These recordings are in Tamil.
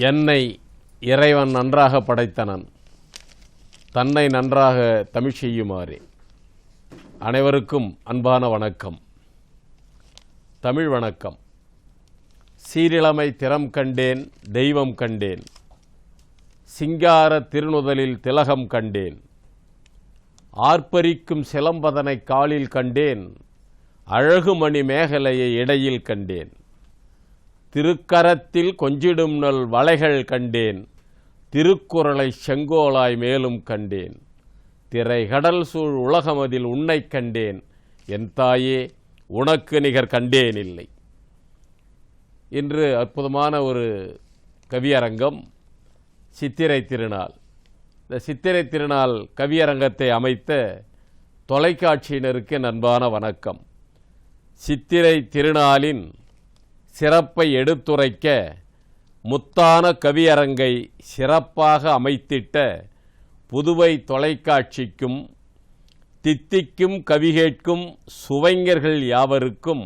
என்னை இறைவன் நன்றாக படைத்தனன், தன்னை நன்றாக தமிழ் செய்யுமாறே. அனைவருக்கும் அன்பான வணக்கம். தமிழ் வணக்கம். சீரிழமை திறம் கண்டேன், தெய்வம் கண்டேன், சிங்கார திருநுதலில் திலகம் கண்டேன், ஆர்ப்பரிக்கும் சிலம்பதனை காலில் கண்டேன், அழகுமணி மேகலையை இடையில் கண்டேன், திருக்கரத்தில் கொஞ்சிடும் நல் வளைகள் கண்டேன், திருக்குறளை செங்கோலாய் மேலும் கண்டேன், திரை கடல் சூழ் உலகமதில் உன்னை கண்டேன், என் தாயே உனக்கு நிகர் கண்டேன் இல்லை. இன்று அற்புதமான ஒரு கவியரங்கம், சித்திரை திருநாள். இந்த சித்திரை திருநாள் கவியரங்கத்தை அமைத்த தொலைக்காட்சியினருக்கு அன்பான வணக்கம். சித்திரை திருநாளின் சிறப்பை எடுத்துரைக்க முத்தான கவியரங்கை சிறப்பாக அமைத்திட்ட புதுவை தொலைக்காட்சிக்கும் தித்திக்கும் கவி கேட்கும் சுவைஞர்கள் யாவருக்கும்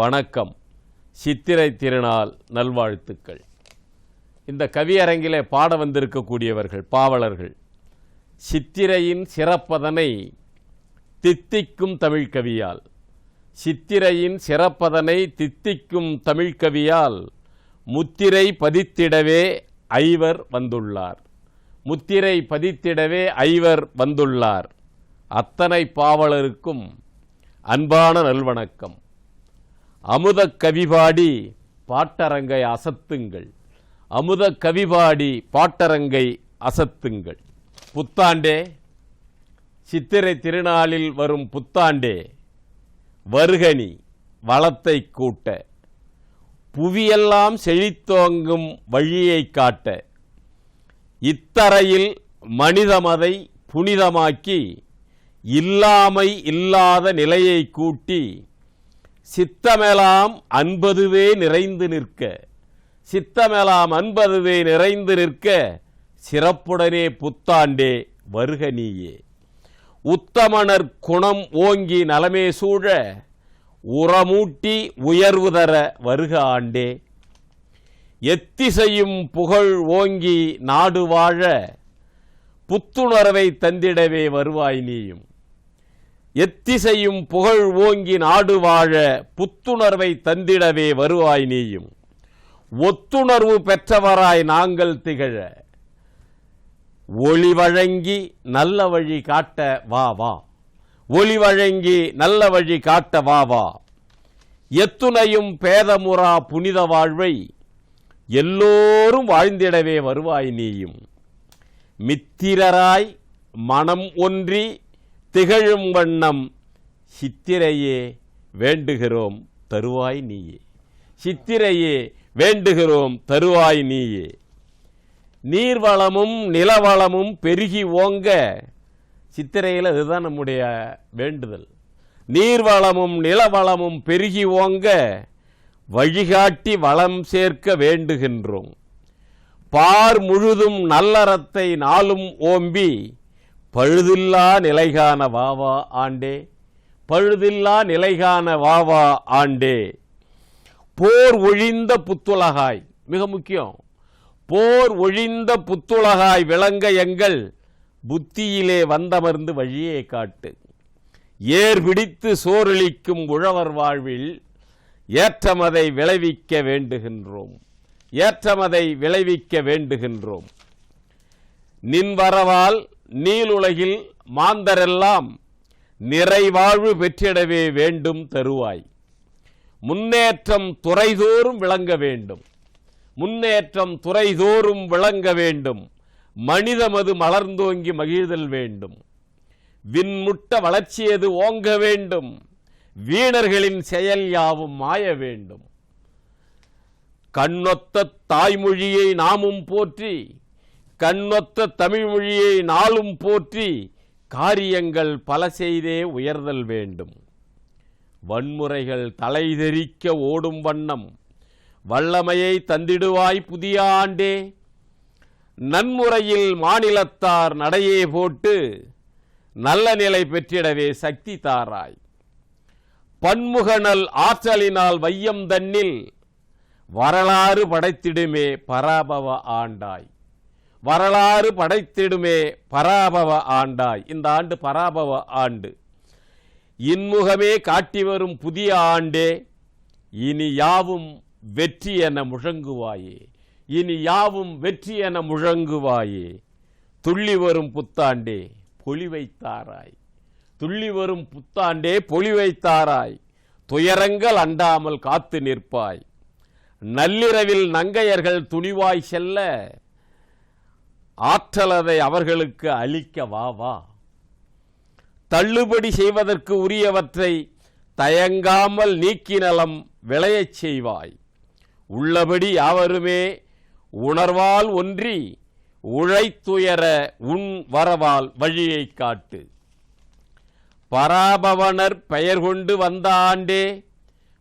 வணக்கம். சித்திரை திருநாள் நல்வாழ்த்துக்கள். இந்த கவியரங்கிலே பாட வந்திருக்கக்கூடியவர்கள் பாவலர்கள். சித்திரையின் சிறப்பதனை தித்திக்கும் தமிழ் கவியால், சித்திரையின் சிறப்பதனை தித்திக்கும் தமிழ்கவியால் முத்திரை பதித்திடவே ஐவர் வந்துள்ளார். முத்திரை பதித்திடவே ஐவர் வந்துள்ளார். அத்தனை பாவலருக்கும் அன்பான நல்வணக்கம். அமுத கவிபாடி பாட்டரங்கை அசத்துங்கள், அமுத கவிபாடி பாட்டரங்கை அசத்துங்கள். புத்தாண்டே, சித்திரை திருநாளில் வரும் புத்தாண்டே, வருகனி வளத்தை கூட்ட, புவியெல்லாம் செழித்தோங்கும் வழியை காட்ட, இத்தரையில் மனிதமதை புனிதமாக்கி இல்லாமை இல்லாத நிலையை கூட்டி, சித்தமெலாம் அன்பதுவே நிறைந்து நிற்க, சித்தமெலாம் அன்பதுவே நிறைந்து நிற்க, சிறப்புடனே புத்தாண்டே வருக நீயே. உத்தமனர் குணம் ஓங்கி நலமே சூழ, உரமூட்டி உயர்வு தர வருக ஆண்டே. எத்திசையும் புகழ் ஓங்கி நாடு வாழ, புத்துணர்வை தந்திடவே வருவாய் நீயும். எத்திசையும் புகழ் ஓங்கி நாடு வாழ, புத்துணர்வை தந்திடவே வருவாய் நீயும். ஒத்துணர்வு பெற்றவராய் நாங்கள் திகழ, ஒளி வழங்கி நல்ல வழி காட்ட வா வா, ஒளி வழங்கி நல்ல வழி காட்ட வா வா. எத்துணையும் பேதமுறா புனித வாழ்வை எல்லோரும் வாழ்ந்திடவே வருவாய் நீயும். மித்திரராய் மனம் ஒன்றி திகழும் வண்ணம் சித்திரையே வேண்டுகிறோம் தருவாய் நீயே. சித்திரையே வேண்டுகிறோம் தருவாய் நீயே. நீர்வளமும் நிலவளமும் பெருகி ஓங்க, சித்திரையில் அதுதான் நம்முடைய வேண்டுதல். நீர்வளமும் நிலவளமும் பெருகி ஓங்க, வழிகாட்டி வளம் சேர்க்க வேண்டுகின்றோம். பார் முழுதும் நல்லறத்தை நாளும் ஓம்பி, பழுதில்லா நிலைகான வாவா ஆண்டே, பழுதில்லா நிலைகான வாவா ஆண்டே. போர் ஒழிந்த புத்துலகாய், மிக முக்கியம், போர் ஒழிந்த புத்துலகாய் விளங்க எங்கள் புத்தியிலே வந்தமர்ந்து வழியே காட்டு. ஏர் பிடித்து சோரளிக்கும் உழவர் வாழ்வில் ஏற்றமதை விளைவிக்க வேண்டுகின்றோம், ஏற்றமதை விளைவிக்க வேண்டுகின்றோம். நின் வரவால் நீலுலகில் மாந்தரெல்லாம் நிறைவாழ்வு பெற்றிடவே வேண்டும் தருவாய். முன்னேற்றம் துறைதோறும் விளங்க வேண்டும், முன்னேற்றம் துறைதோறும் விளங்க வேண்டும். மனிதமது மலர்ந்தோங்கி மகிழ்தல் வேண்டும். விண்முட்ட வளர்ச்சியது ஓங்க வேண்டும். வீணர்களின் செயல் யாவும் மாய வேண்டும். கண்ணொத்த தாய்மொழியை நாமும் போற்றி, கண்ணொத்த தமிழ்மொழியை நாளும் போற்றி, காரியங்கள் பல செய்தே உயர்தல் வேண்டும். வன்முறைகள் தலைதெறிக்க ஓடும் வண்ணம் வல்லமையை தந்திடுவாய் புதிய ஆண்டே. நன்முறையில் மாநிலத்தார் நடையே போட்டு, நல்ல நிலை பெற்றிடவே சக்தி தாராய். பன்முகநல் ஆற்றலினால் வையம் தன்னில் வரலாறு படைத்திடுமே பராபவ ஆண்டாய். வரலாறு படைத்திடுமே பராபவ ஆண்டாய். இந்த ஆண்டு பராபவ ஆண்டு. இன்முகமே காட்டி வரும் புதிய ஆண்டே, இனி யாவும் வெற்றி என முழங்குவாயே. இனி யாவும் வெற்றி என முழங்குவாயே. துள்ளி வரும் புத்தாண்டே பொலிவைத்தாராய். துள்ளி வரும் புத்தாண்டே பொலிவைத்தாராய். துயரங்கள் அண்டாமல் காத்து நிற்பாய். நள்ளிரவில் நங்கையர்கள் துணிவாய் செல்ல ஆற்றலதை அவர்களுக்கு அளிக்க வா வா. தள்ளுபடி செய்வதற்கு உரியவற்றை தயங்காமல் நீக்கி நலம் விளையச் செய்வாய். உள்ளபடி யாவருமே உணர்வால் ஒன்றி உழைத்துயர உன் வரவால் வழியை காட்டு. பராபவனர் பெயர் கொண்டு வந்த ஆண்டே,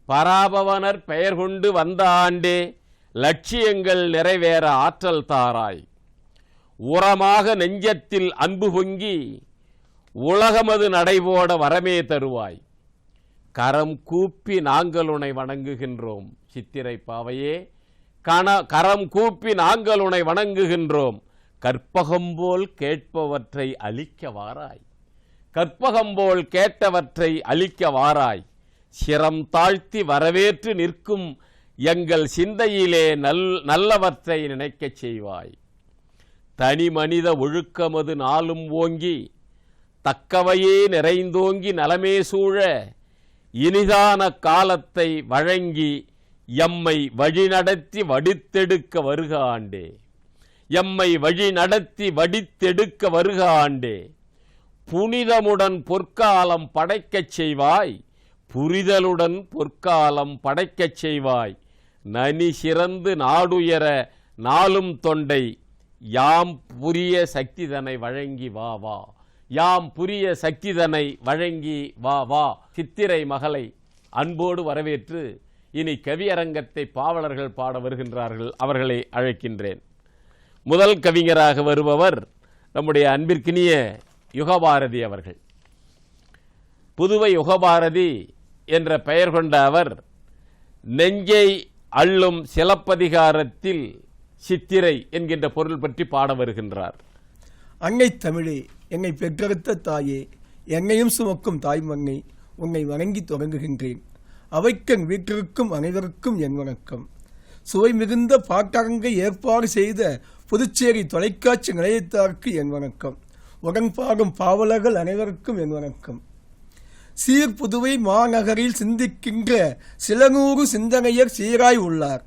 பராபவனர் பெயர் கொண்டு வந்த ஆண்டே, லட்சியங்கள் நிறைவேற ஆற்றல் தாராய். உரமாக நெஞ்சத்தில் அன்பு பொங்கி உலகமது நடைபோட வரமே தருவாய். கரம் கூப்பி நாங்கள் உன்னை வணங்குகின்றோம். சித்திரை பாவையே, கரம் கூப்பி நாங்கள் உன்னை வணங்குகின்றோம். கற்பகம்போல் கேட்பவற்றை அளிக்க வாராய். கற்பகம்போல் கேட்டவற்றை அளிக்க வாராய். சிரம் தாழ்த்தி வரவேற்று நிற்கும் எங்கள் சிந்தையிலே நல்லவற்றை நினைக்கச் செய்வாய். தனி மனித ஒழுக்கமது நாளும் ஓங்கி தக்கவையே நிறைந்தோங்கி நலமே சூழ இனிதான காலத்தை வழங்கி எம்மை வழிநடத்தி வடித்தெடுக்க வருக ஆண்டே. எம்மை வழிநடத்தி வடித்தெடுக்க வருக ஆண்டே. புனிதமுடன் பொற்காலம் படைக்கச் செய்வாய். புரிதலுடன் பொற்காலம் படைக்கச் செய்வாய். நனி சிறந்து நாடுயர நாளும் தொண்டை யாம் புரிய சக்திதனை வழங்கி வா வா. யாம் புரிய சக்திதனை வழங்கி வா வா. சித்திரை மகளை அன்போடு வரவேற்று இனி கவியரங்கத்தை பாவலர்கள் பாட வருகின்றார்கள். அவர்களை அழைக்கின்றேன். முதல் கவிஞராக வருபவர் நம்முடைய அன்பிற்கினிய யுகபாரதி அவர்கள். புதுவை யுகபாரதி என்ற பெயர் கொண்ட அவர் நெஞ்சை அள்ளும் சிலப்பதிகாரத்தில் சித்திரை என்கின்ற பொருள் பற்றி பாட வருகின்றார். அன்னை தமிழே, என்னை பெற்றெடுத்த தாயே, என்னையும் சுமக்கும் தாய்மண்ணை உன்னை வணங்கி தொடங்குகின்றேன். அவைக்கண் வீட்டிற்கும் அனைவருக்கும் என் வணக்கம். சுவை மிகுந்த பாட்டரங்கை ஏற்பாடு செய்த புதுச்சேரி தொலைக்காட்சி நிலையத்தாருக்கு என் வணக்கம். உடன்பாடும் பாவலர்கள் அனைவருக்கும் என் வணக்கம். சீர்புதுவை மாநகரில் சிந்திக்கின்ற சில நூறு சிந்தனையர் சீராய் உள்ளார்.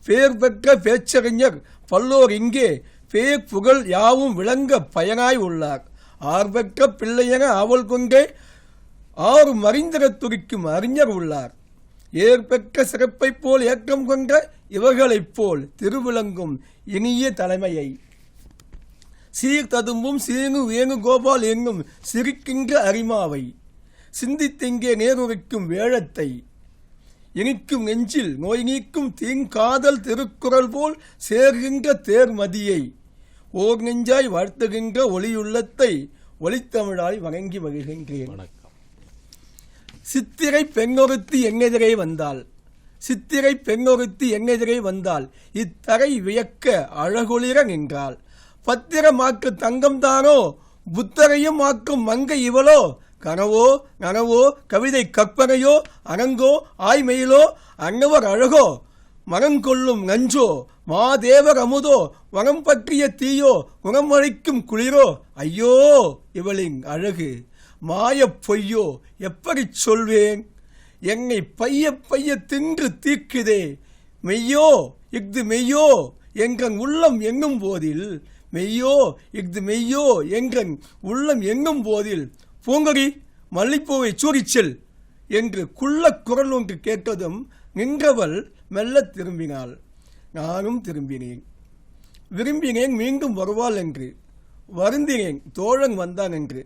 பேர் பெற்ற பேச்சறிஞர் பல்லோர் இங்கே பேர் புகழ் யாவும் விளங்க பயனாய் உள்ளார். ஆர்பெற்ற பிள்ளையென ஆவல் கொண்டே ஆறு மறிந்திடத் துடிக்கும் அறிஞர் உள்ளார். ஏற்பெற்ற சிறப்பைப் போல் ஏற்றம் கொண்ட இவர்களைப் போல் திருவிளங்கும் இனிய தலைமையை சீர்ததும்பும் சீனு வேணுகோபால் என்னும் சிரிக்கின்ற அரிமாவை சிந்தித்தெங்கே நேருரைக்கும் வேழத்தை இனிக்கும் நெஞ்சில் நோய் நீக்கும் தீங்காதல் திருக்குறள் போல் சேர்கின்ற தேர்மதியை ஓர் நெஞ்சாய் வாழ்த்துகின்ற ஒளியுள்ளத்தை ஒளித்தமிழாய் வணங்கி வருகின்றேன். சித்திரை பெண்ணொருத்தி எங்கெதிரே வந்தாள். சித்திரை பெண்ணொருத்தி எங்கெதிரே வந்தாள். இத்தரை வியக்க அழகொளிர நின்றாள். பத்திரமாக்கு தங்கம்தானோ புத்தரையும் ஆக்கும் மங்கை இவளோ. கனவோ நனவோ கவிதை கற்பனையோ அனங்கோ ஆய்மையிலோ அன்னவர் அழகோ மனங்கொள்ளும் நஞ்சோ மாதேவர் அமுதோ வனம் பற்றிய தீயோ குணமளிக்கும் குளிரோ. ஐயோ இவளின் அழகு மாயப் பொய்யோ எப்படி சொல்வேன். என்னை பைய பைய தின்று தீக்குதே. மெய்யோ இஃது மெய்யோ எங்கன் உள்ளம் எண்ணும் போதில். மெய்யோ இஃது மெய்யோ எங்கன் உள்ளம் எண்ணும் போதில். பூங்கொடி மல்லிப்பூவை சூரிச்செல் என்று குள்ள குரல் ஒன்று கேட்டதும் நின்றவள் மெல்ல திரும்பினாள். நானும் திரும்பினேன். விரும்பினேன் மீண்டும் வருவாள் என்று. வருந்தினேன் தோழன் வந்தான் என்று.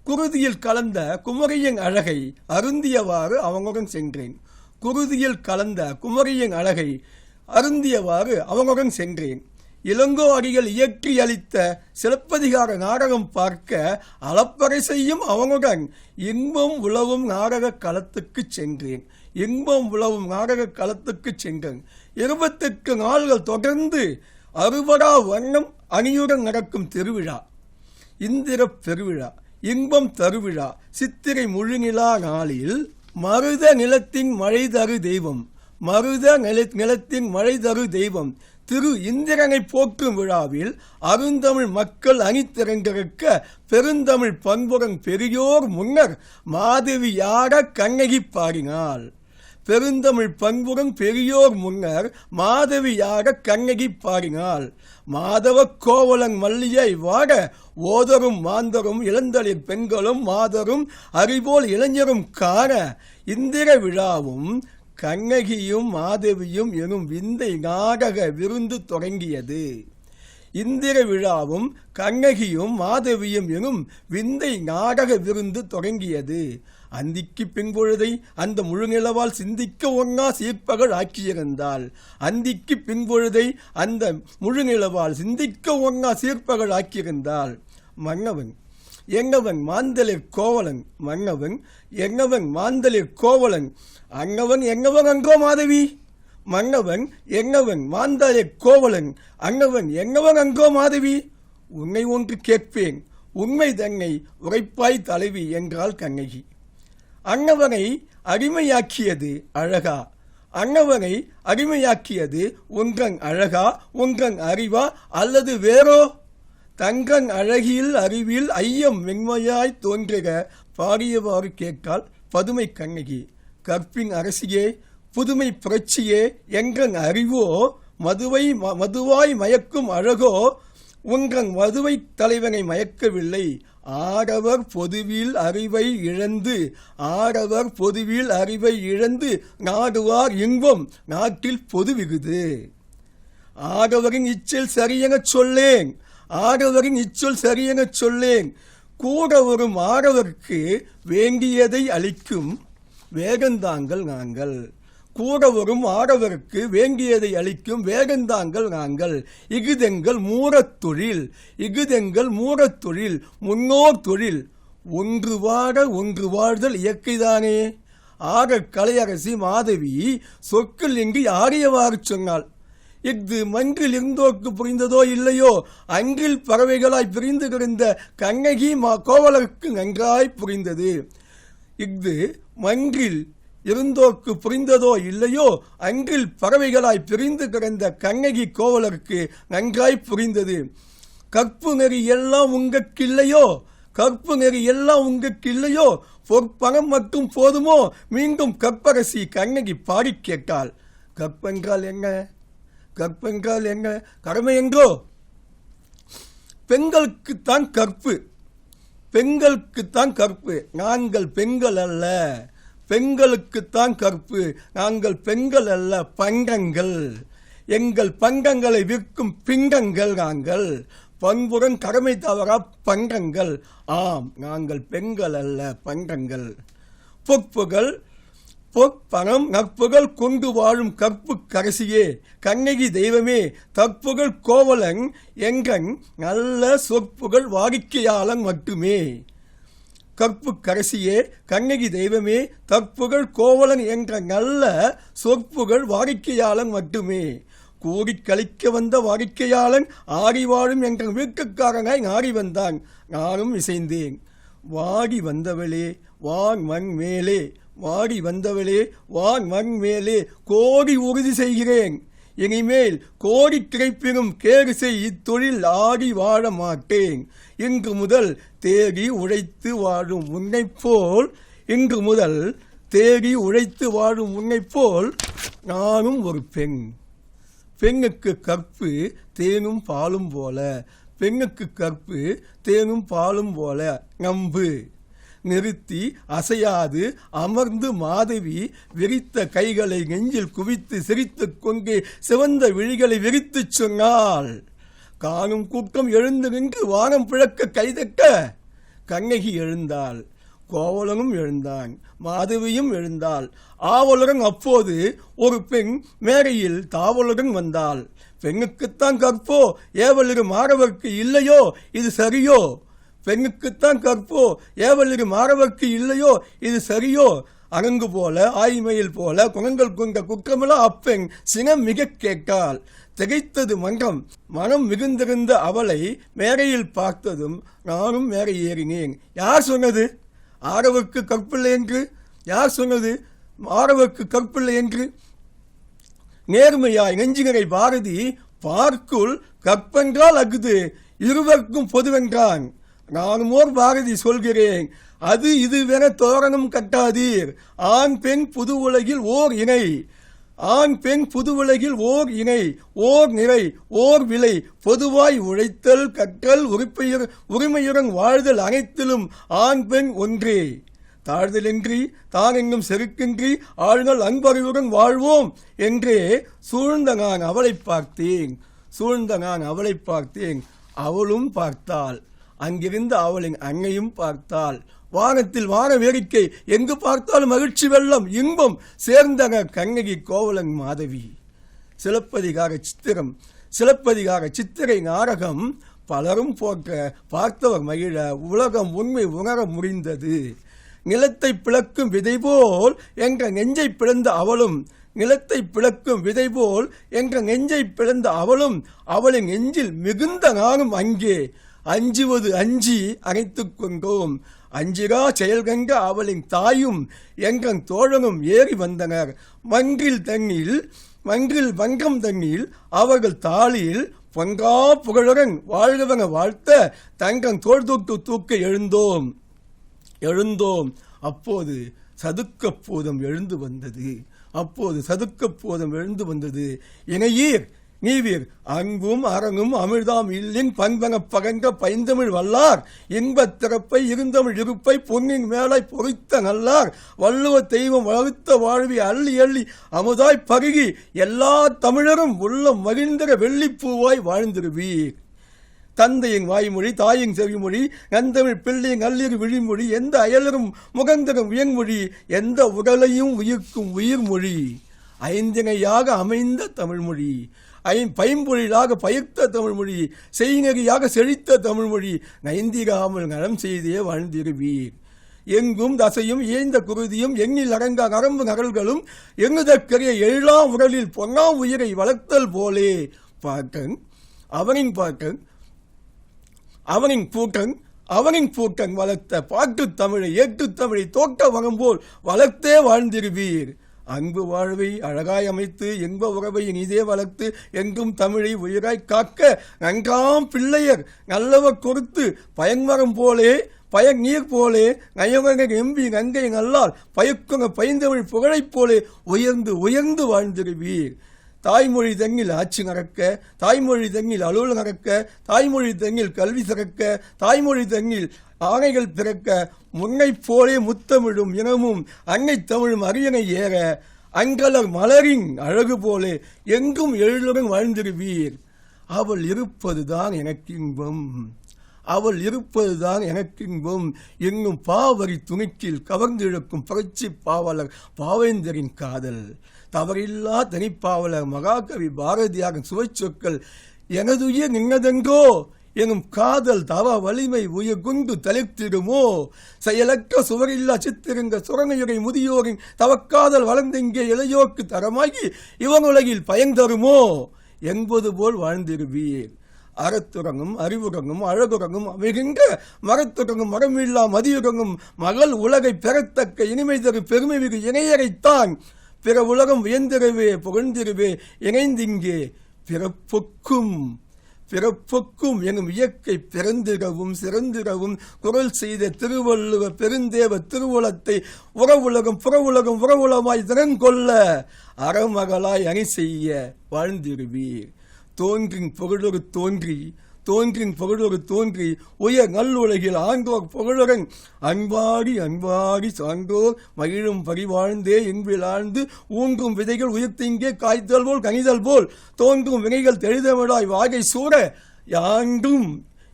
குருதியில் கலந்த குமரியின் அழகை அருந்தியவாறு அவனுடன் சென்றேன். குருதியில் கலந்த குமரியின் அழகை அருந்தியவாறு அவனுடன் சென்றேன். இளங்கோ அடிகள் இயற்றி அளித்த சிலப்பதிகார நாடகம் பார்க்க அளப்பறை செய்யும் அவனுடன் இன்பம் உழவும் நாடக களத்துக்கு சென்றேன். இன்பம் உழவும் நாடக களத்துக்கு சென்றேன். 28 நாள்கள் தொடர்ந்து 60 வண்ணம் அணியுடன் நடக்கும் திருவிழா, இந்திர பெருவிழா, இன்பம் தருவிழா, சித்திரை முழுநிலா நாளில் மருத நிலத்தின் மழை தரு தெய்வம், மருத நிலத்தின் மழை தரு தெய்வம் திரு இந்திரனை போற்றும் விழாவில் அருந்தமிழ் மக்கள் அணிதிரண்டிருக்க பெருந்தமிழ் பண்புடன் பெரியோர் முன்னர் மாதவியாக கண்ணகி பாடினாள். பெருந்தமிழ் பண்புடன் பெரியோர் முன்னர் மாதவியாக கண்ணகி பாடினாள். மாதவ கோவலன் மல்லியை வாட ஓதரும் மாந்தரும் இளந்தளிர் பெண்களும் மாதரும் அறிவோல் இளைஞரும் காண இந்திர விழாவும் கண்ணகியும் மாதவியும் எனும் விந்தை நாடக விருந்து தொடங்கியது. இந்திர விழாவும் கண்ணகியும் மாதவியும் எனும் விந்தை நாடக விருந்து தொடங்கியது. அந்திக்கு பின்பொழுதை அந்த முழுநிலவால் சிந்திக்க ஒன்னா சீர்ப்பகள் ஆக்கியிருந்தாள். அந்திக்கு பின்பொழுதை அந்த முழுநிலவால் சிந்திக்க ஒன்னா சீர்ப்பகள் ஆக்கியிருந்தாள். மன்னவன் எங்கவன் மாந்தளிர் கோவலன், மன்னவன் எங்கவன் மாந்தளிர் கோவலன், அங்கவன் எங்கவன் அங்கோ மாதவி, மன்னவன் எங்கவன் மாந்தளிர் கோவலன், அங்கவன் எங்கவன் அங்கோ மாதவி. உன்னை ஒன்று கேட்பேன், உண்மை தன்னை உரைப்பாய் தலைவி என்றாள் கண்ணகி. அன்னவனை அடிமையாக்கியது அழகா, அன்னவனை அடிமையாக்கியது உங்கன் அழகா, உங்கன் அறிவா அல்லது வேறோ? தங்கன் அழகில் அறிவில் ஐயம் வெண்மையாய் தோன்றுக பாடியவாறு கேட்டாள் பதுமை கண்ணகி. கற்பின் அரசியே, புதுமை புரட்சியே, எங்கன் அறிவோ மதுவாய் மயக்கும் அழகோ, உங்கன் மதுவை தலைவனை மயக்கவில்லை. ஆடவர் பொதுவில் அறிவை இழந்து, ஆடவர் பொதுவில் அறிவை இழந்து நாடுவார் இன்பம் நாட்டில் பொதுவிகுது. ஆடவரின் இச்சல் சரியெனச் சொல்லேன், ஆடவரின் இச்சொல் சரியெனச் சொல்லேன். கூட வரும் ஆடவருக்கு வேண்டியதை அளிக்கும் வேகந்தாங்கள் நாங்கள், கூட வரும் ஆடவருக்கு வேண்டியதை அளிக்கும் வேகந்தாங்கள் நாங்கள். இகுதெங்கள் மூரத் தொழில், இகுதெங்கள் மூரத் தொழில், முன்னோர் தொழில். ஒன்று வாட ஒன்று வாழ்தல் இயற்கைதானே. ஆக கலையரசி மாதவி சொற்கள் என்று ஆடியவாறு சொன்னாள். இஃது மன்றில் இருந்தோர்க்கு புரிந்ததோ இல்லையோ, அன்றில் பறவைகளாய் பிரிந்து கிடந்த கண்ணகி கோவலருக்கு நன்றாய் புரிந்தது. இஃது மன்றில் இருந்தோர்க்கு புரிந்ததோ இல்லையோ, அன்றில் பறவைகளாய் பிரிந்து கிடந்த கண்ணகி கோவலருக்கு நன்றாய் புரிந்தது. கற்பு நெறி எல்லாம் உங்கட்கில்லையோ, கற்பு நெறி எல்லாம் உங்கட்கில்லையோ, பொற்பணம் மட்டும் போதுமோ? மீண்டும் கற்பரசி கண்ணகி பாடி கேட்டாள். கற்பென்றால் என்ன, கற்பென்றால் என்ன, கடமை என்றோ? பெண்களுக்குத்தான் கற்பு, பெண்களுக்குத்தான் கற்பு, நாங்கள் பெண்கள் அல்ல. பெண்களுக்குத்தான் கற்பு, நாங்கள் பெண்கள் அல்ல, பண்டங்கள். எங்கள் பண்டங்களை விற்கும் பிண்டங்கள் நாங்கள். பண்புடன் கடமை தவறா பண்டங்கள். ஆம், நாங்கள் பெண்கள் அல்ல, பண்டங்கள். பொற்புகள் பொற்பணம் நற்புகள் கொண்டு வாழும் கற்பு கரசியே, கண்ணகி தெய்வமே, தற்புகள் கோவலன் எங்கன் நல்ல சொற்புகள் வாடிக்கையாளன் மட்டுமே. கற்பு கரசியே, கண்ணகி தெய்வமே, தற்புகள் கோவலன் என்ற நல்ல சொற்புகள் வாடிக்கையாளன் மட்டுமே. கூடி கழிக்க வந்த வாடிக்கையாளன் ஆடி வாழும் என்ற வீட்டுக்காரனாய் நாடி வந்தான். நானும் இசைந்தேன். வாடி வந்தவளே வான் மண் மேலே, வாடி வந்தவளே வான் மண் மேலே, கோடி உறுதி செய்கிறேன். இனிமேல் கோடி கிடைப்பினும் கேடு செய் இத்தொழில் ஆடி வாழ மாட்டேன். இன்று முதல் தேடி உழைத்து வாழும் உன்னைப் போல், இன்று முதல் தேடி உழைத்து வாழும் உன்னைப் போல் நானும் ஒரு பெண். பெண்ணுக்கு கற்பு தேனும் பாலும் போல, பெண்ணுக்கு கற்பு தேனும் பாலும் போல. நம்பு. நிறுத்தி அசையாது அமர்ந்து மாதவி விரித்த கைகளை நெஞ்சில் குவித்து சிரித்துக் கொண்டே சிவந்த விழிகளை விரித்துச் சொன்னாள். காணும் கூட்டம் எழுந்து நின்று வானம் பிழக்க கைதட்ட கண்ணகி எழுந்தாள். கோவலனும் எழுந்தான், மாதவியும் எழுந்தாள். ஆவலுடன் அப்போது ஒரு பெண் மேடையில் தாவலுடன் வந்தாள். பெண்ணுக்குத்தான் கற்போ ஏவலிரு மாணவர்க்கு இல்லையோ, இது சரியோ? பெண்ணுக்குத்தான் கற்போ ஏவலிரு மாணவர்க்கு இல்லையோ, இது சரியோ? அணங்கு போல ஆய்மையில் போல குணங்கள் கொண்ட குற்றமில்ல அப்பெண் சினம் மிக கேட்டாள். திகைத்தது மன்றம். மனம் மிகுந்திருந்த அவளை மேடையில் பார்த்ததும் நானும் மேடை ஏறினேன். யார் சொன்னது ஆரவுக்கு கற்பில்லை என்று? யார் சொன்னது ஆரவுக்கு கற்பில்லை என்று? நேர்மையாய் நெஞ்சுகரை பாரதி பார்க்குள் கற்பென்றால் அகுது இருவருக்கும் பொதுவென்றான். நானும் ஓர் பாரதி சொல்கிறேன், அது இதுவென தோரணம் கட்டாதீர். ஆண் பெண் புது உலகில் ஓர் இணை, ஆண் பெண் புது உலகில் ஓர் இணை, ஓர் நிறை, ஓர் விலை, பொதுவாய் உழைத்தல் கற்றல் உரிமையுடன் வாழ்தல் அனைத்திலும் ஆண் பெண் ஒன்றே. தாழ்தலின்றி தான் என்னும் செருக்கின்றி ஆழ்கள் அன்பறிவுடன் வாழ்வோம் என்றே சூழ்ந்த நான் அவளை பார்த்தேன். சூழ்ந்த நான் அவளை பார்த்தேன். அவளும் பார்த்தாள். அங்கிருந்த அவளின் அன்னையும் பார்த்தாள். வானத்தில் வான வேடிக்கை, எங்கு பார்த்தாலும் மகிழ்ச்சி வெள்ளம் இன்பம் சேர்ந்தன கண்ணகி கோவலன் மாதவி. சிலப்பதிகார சித்திரம். சிலப்பதிகார சித்திரை நாடகம் பலரும் போற்ற பார்த்தவர் மகிழ உலகம் உண்மை உணர முடிந்தது. நிலத்தை பிளக்கும் விதை போல் என்ற நெஞ்சை பிளந்த அவளும், நிலத்தை பிளக்கும் விதை போல் என்ற நெஞ்சை பிளந்த அவளும், அவளின் நெஞ்சில் மிகுந்த நானும் அங்கே அஞ்சுவது அஞ்சி அணைத்துக் கொண்டோம். அஞ்சிரா செயல் கண்ட அவளின் தாயும் எங்கள் தோழனும் ஏறி வந்தனர். மன்றில் வங்கம் தண்ணில் அவர்கள் தாளில் பொங்கா புகழுடன் வாழ்கவன வாழ்த்த தங்கள் தோள் தொட்டு தூக்க எழுந்தோம். அப்போது சதுக்கப்போதம் எழுந்து வந்தது. இணையீர் நீவீர் அங்கும் அரங்கும் அமிழ்தாம் இல்லின் பண்பன பகங்க பைந்தமிழ் வல்லார் இன்பத் திறப்பை இருந்தமிழ் இருப்பை பொன்னின் மேலை பொறித்த நல்லார் வள்ளுவ தெய்வம் வளர்த்த வாழ்வி அள்ளி அள்ளி அமுதாய் பருகி எல்லா தமிழரும் உள்ள மகிழ்ந்திர வெள்ளிப்பூவாய் வாழ்ந்திருவீர். தந்தையின் வாய்மொழி தாயின் செவிமொழி நந்தமிழ் பிள்ளையின் அல்லிரு விழிமொழி எந்த அயலரும் முகந்தரும் உயர்மொழி எந்த உடலையும் உயிர்க்கும் உயிர்மொழி ஐந்திணையாக அமைந்த தமிழ்மொழி பைம்பொழிலாக பயிர்த்த தமிழ்மொழி செய்நெறியாக செழித்த தமிழ்மொழி நைந்திராமல் நலம் செய்தே வாழ்ந்திருவீர். எங்கும் தசையும் ஏய்ந்த குருதியும் எண்ணில் அடங்கா நரம்பு நகல்களும் எங்குதற்கரிய எல்லாம் உடலில் பொன்னா உயிரை வளர்த்தல் போலே பாட்டன் அவனின் பூட்டன் வளர்த்த பாட்டு தமிழை ஏற்று தமிழை தோட்ட வகம்போல் வளர்த்தே வாழ்ந்திருவீர். அன்பு வாழ்வை அழகாய் அமைத்து என்ப உறவை இனிதே வளர்த்து எங்கும் தமிழை உயிராய் காக்க நன்றாம் பிள்ளையர் நல்லவர் கொடுத்து பயன்மரம் போலே பயன் நீர் போலே நயவங்க எம்பி நங்கை நல்லால் பயக்குங்க பைந்தமிழ் புகழைப் போலே உயர்ந்து உயர்ந்து வாழ்ந்திருவீர். தாய்மொழி தங்கில் ஆட்சி நடக்க, தாய்மொழி தங்கில் அலுவல் நடக்க, தாய்மொழி தங்கில் கல்வி சிறக்க, தாய்மொழி தங்கில் ஆணைகள் பிறக்க, முன்னை போலே முத்தமிழும் இனமும் அன்னை தமிழும் அரியணை ஏற அங்கலர் மலரின் அழகு போலே எங்கும் எழிலுடன் வாழ்ந்திருவீர். அவள் இருப்பதுதான் எனக்கின்பம் என்னும் பாவரி துணிக்கில் கவர்ந்திழுக்கும் புரட்சி பாவலர் பாவேந்தரின் காதல். தவறில்லா தனிப்பாவலர் மகாகவி பாரதியாரின் சுவை சொற்கள் எனதுயிர் நின்னதென்றோ எனும் காதல் தவ வலிமை உயிர் குண்டு தளிர்த்திடுமோ. செயலற்ற சுவரில்லா சித்திருங்க சுரணையுரை முதியோரின் தவக்காதல் வளர்ந்திங்கே இளையோர்க்கு தரமாகி இவன் உலகில் பயன் தருமோ என்பது போல் வாழ்ந்திருவீர். அறத்துறங்கும் அறிவுறங்கும் அழகுறங்கும் அமைகின்ற மரத்துறங்கும் மரமில்லா மதியுறங்கும் மகள் உலகை பெறத்தக்க இனிமை தரு பெருமை மிகு இணையரைத்தான் பிற உலகம் வியந்திரவே புகழ்ந்திருவே இணைந்திங்கே பிறப்புக்கும் எனும் இயற்கை பிறந்திரவும் சிறந்திரவும் குரல் செய்த திருவள்ளுவ பெருந்தேவ திருவுலத்தை உறவுலகம் புறவுலகம் உறவுலமாய் திறன்கொள்ள அறமகளாய் அணி செய்ய வாழ்ந்திருவீர். தோன்றின் புகழொரு தோன்றி உயர் நல்லுலகில் ஆண்டோர் புகழுடன் அன்பாடி சான்றோர் மகிழும் பரிவாழ்ந்தே என்பில் ஆழ்ந்து ஊன்றும் விதைகள் உயிர்த்திங்கே காய்த்தல் போல் கனிதல் போல் தோன்றும் வினைகள் தெளிதமிழாய் வாகை சூற யாண்டும்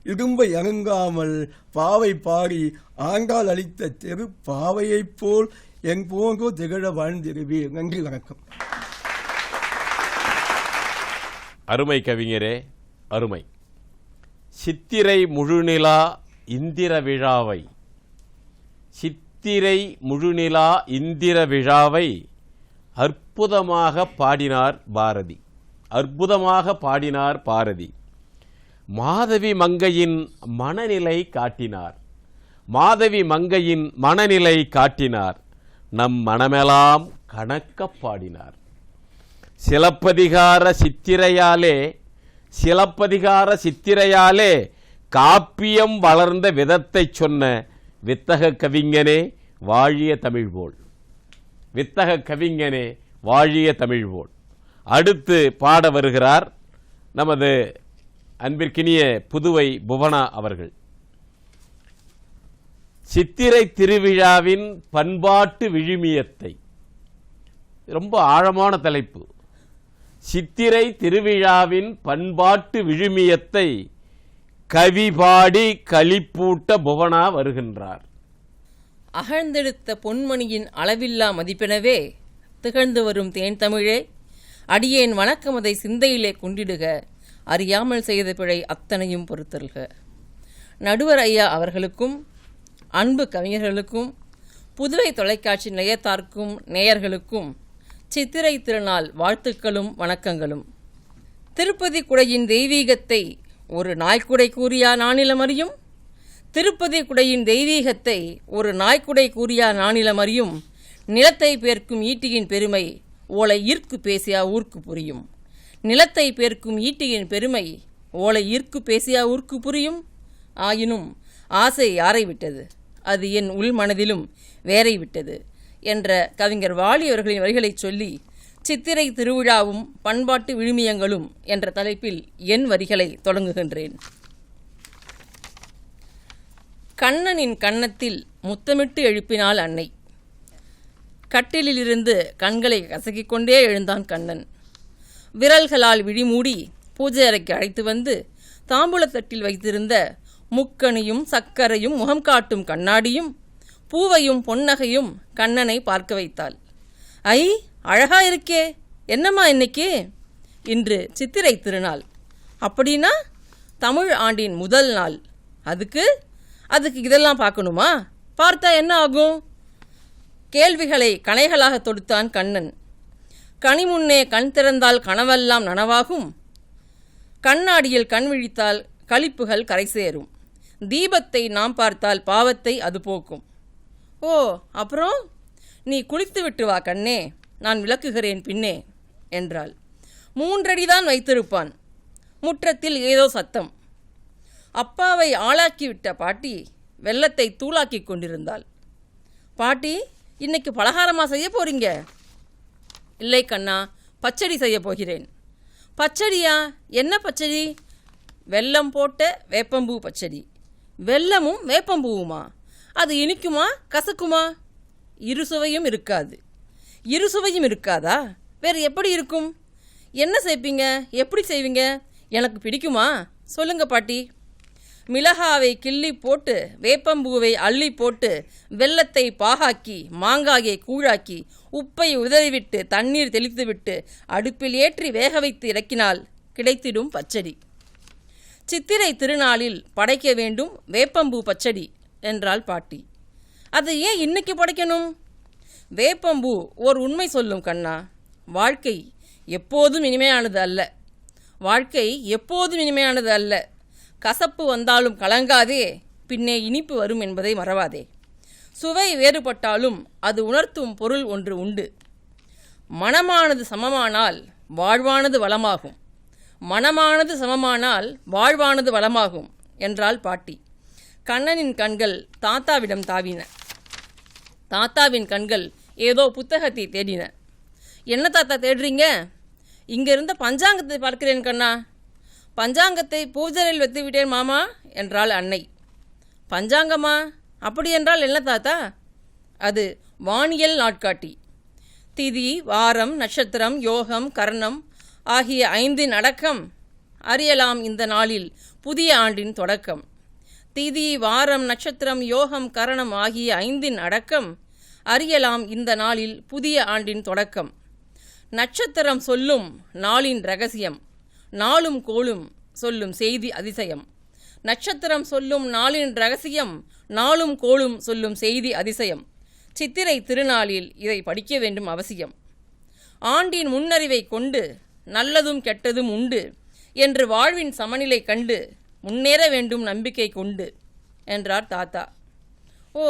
இடும்பை அணுங்காமல் பாவை பாடி ஆண்டால் அளித்த தெரு பாவையைப் போல் என் போன்றோ திகழ வாழ்ந்திருவீர். நன்றி, வணக்கம். அருமை கவிஞரே, அருமை. சித்திரை முழுநிலா இந்திர விழாவை சித்திரை முழுநிலா இந்திர விழாவை அற்புதமாக பாடினார் பாரதி. அற்புதமாக பாடினார் பாரதி. மாதவி மங்கையின் மனநிலை காட்டினார். மாதவி மங்கையின் மனநிலை காட்டினார். நம் மனமெல்லாம் கணக்க பாடினார். சிலப்பதிகார சித்திரையாலே காப்பியம் வளர்ந்த விதத்தை சொன்ன வித்தக கவிஞனே வாழிய தமிழ்வோள். வித்தக கவிஞனே வாழிய தமிழ்வோள். அடுத்து பாட வருகிறார் நமது அன்பிற்கினிய புதுவை புவனா அவர்கள். சித்திரை திருவிழாவின் பண்பாட்டு விழுமியத்தை. ரொம்ப ஆழமான தலைப்பு. சித்திரை திருவிழாவின் பண்பாட்டு விழுமியத்தை கவி பாடி களிப்பூட்ட புவனா வருகின்றார். அகழ்ந்தெடுத்த பொன்மணியின் அளவில்லா மதிப்பெனவே திகழ்ந்து வரும் தேன் தமிழே, அடியேன் வணக்கமதை சிந்தையிலே கொண்டிடுக, அறியாமல் செய்த பிழை அத்தனையும் பொறுத்தல்க. நடுவர் ஐயா அவர்களுக்கும் அன்பு கவிஞர்களுக்கும் புதுவை தொலைக்காட்சி நிலையத்தார்க்கும் நேயர்களுக்கும் சித்திரை திருநாள் வாழ்த்துக்களும் வணக்கங்களும். திருப்பதி குடையின் தெய்வீகத்தை ஒரு நாய்க்குடை கூறியா நானிலமறியும்? திருப்பதி குடையின் தெய்வீகத்தை ஒரு நாய்க்குடை கூறியா நானிலமறியும்? நிலத்தை பேர்க்கும் ஈட்டியின் பெருமை ஓலை ஈர்க்கு பேசியா ஊர்க்கு புரியும். நிலத்தை பேர்க்கும் ஈட்டியின் பெருமை ஓலை ஈர்க்கு பேசியா ஊர்க்கு புரியும். ஆயினும் ஆசை யாரை விட்டது, அது என் உள் மனதிலும் வேறை விட்டது என்ற கவிஞர் வாலி அவர்களின் வரிகளை சொல்லி சித்திரை திருவிழாவும் பண்பாட்டு விழுமியங்களும் என்ற தலைப்பில் என் வரிகளை தொடங்குகின்றேன். கண்ணனின் கன்னத்தில் முத்தமிட்டு எழுப்பினாள் அன்னை. கட்டிலிலிருந்து கண்களை கசக்கிக் கொண்டே எழுந்தான் கண்ணன். விரல்களால் விழிமூடி பூஜை அறைக்கு அழைத்து வந்து தாம்பூலத்தட்டில் வைத்திருந்த முக்கணியும் சர்க்கரையும் முகம் காட்டும் கண்ணாடியும் பூவையும் பொன்னகையும் கண்ணனை பார்க்க வைத்தாள். ஐ, அழகா இருக்கே, என்னம்மா இன்னைக்கு? இன்று சித்திரை திருநாள். அப்படின்னா தமிழ் ஆண்டின் முதல் நாள். அதுக்கு இதெல்லாம் பார்க்கணுமா? பார்த்தா என்ன ஆகும்? கேள்விகளை கணைகளாக தொடுத்தான் கண்ணன். கனி முன்னே கண் திறந்தால் கனவெல்லாம் நனவாகும். கண்ணாடியில் கண் விழித்தால் களிப்புகள் கரை சேரும். தீபத்தை நாம் பார்த்தால் பாவத்தை அது போக்கும். ஓ, அப்புறம் நீ குளித்து விட்டு வா கண்ணே, நான் விளக்குகிறேன் பின்னே என்றாள். 3 அடிதான் வைத்திருப்பான். முற்றத்தில் ஏதோ சத்தம். அப்பாவை ஆளாக்கிவிட்ட பாட்டி வெல்லத்தை தூளாக்கி கொண்டிருந்தாள். பாட்டி, இன்னைக்கு பலகாரமா செய்ய போறீங்க? இல்லை கண்ணா, பச்சடி செய்ய போகிறேன். பச்சடியா? என்ன பச்சடி? வெல்லம் போட்ட வேப்பம்பூ பச்சடி. வெல்லமும் வேப்பம்பூவுமா? அது இனிக்குமா கசக்குமா? இருசுவையும் இருக்காது. இருசுவையும் இருக்காதா? வேறு எப்படி இருக்கும்? என்ன செய்வீங்க? எப்படி செய்வீங்க? எனக்கு பிடிக்குமா? சொல்லுங்க பாட்டி. மிளகாவை கிள்ளி போட்டு வேப்பம்பூவை அள்ளி போட்டு வெல்லத்தை பாகாக்கி மாங்காயை கூழாக்கி உப்பை உதறிவிட்டு தண்ணீர் தெளித்துவிட்டு அடுப்பில் ஏற்றி வேக வைத்து இறக்கினால் கிடைத்திடும் பச்சடி. சித்திரை திருநாளில் படைக்க வேண்டும் வேப்பம்பூ பச்சடி என்றாள் பாட்டி. அது ஏன் இன்னைக்கு படைக்கணும்? வேப்பம்பூ ஓர் உண்மை சொல்லும் கண்ணா. வாழ்க்கை எப்போதும் இனிமையானது அல்ல. வாழ்க்கை எப்போதும் இனிமையானது அல்ல. கசப்பு வந்தாலும் கலங்காதே, பின்னே இனிப்பு வரும் என்பதை மறவாதே. சுவை வேறுபட்டாலும் அது உணர்த்தும் பொருள் ஒன்று உண்டு. மனமானது சமமானால் வாழ்வானது வளமாகும். மனமானது சமமானால் வாழ்வானது வளமாகும் என்றாள் பாட்டி. கண்ணனின் கண்கள் தாத்தாவிடம் தாவின. தாத்தாவின் கண்கள் ஏதோ புத்தகத்தை தேடின. என்ன தாத்தா தேடுறீங்க? இங்கிருந்த பஞ்சாங்கத்தை பார்க்கிறேன் கண்ணா. பஞ்சாங்கத்தை பூஜையில் வைத்து விட்டேன் மாமா என்றாள் அன்னை. பஞ்சாங்கமா? அப்படி என்றால் என்ன தாத்தா? அது வானியல் நாட்காட்டி. திதி, வாரம், நட்சத்திரம், யோகம், கரணம் ஆகிய 5 அடக்கம் அறியலாம் இந்த நாளில் புதிய ஆண்டின் தொடக்கம். திதி, வாரம், நட்சத்திரம், யோகம், கரணம் ஆகிய 5 அடக்கம் அறியலாம் இந்த நாளில் புதிய ஆண்டின் தொடக்கம். நட்சத்திரம் சொல்லும் நாளின் இரகசியம், நாளும் கோளும் சொல்லும் செய்தி அதிசயம். நட்சத்திரம் சொல்லும் நாளின் ரகசியம், நாளும் கோளும் சொல்லும் செய்தி அதிசயம். சித்திரை திருநாளில் இதை படிக்க வேண்டும் அவசியம். ஆண்டின் முன்னறிவை கொண்டு நல்லதும் கெட்டதும் உண்டு என்று வாழ்வின் சமநிலை கண்டு முன்னேற வேண்டும் நம்பிக்கை கொண்டு என்றார் தாத்தா. ஓ,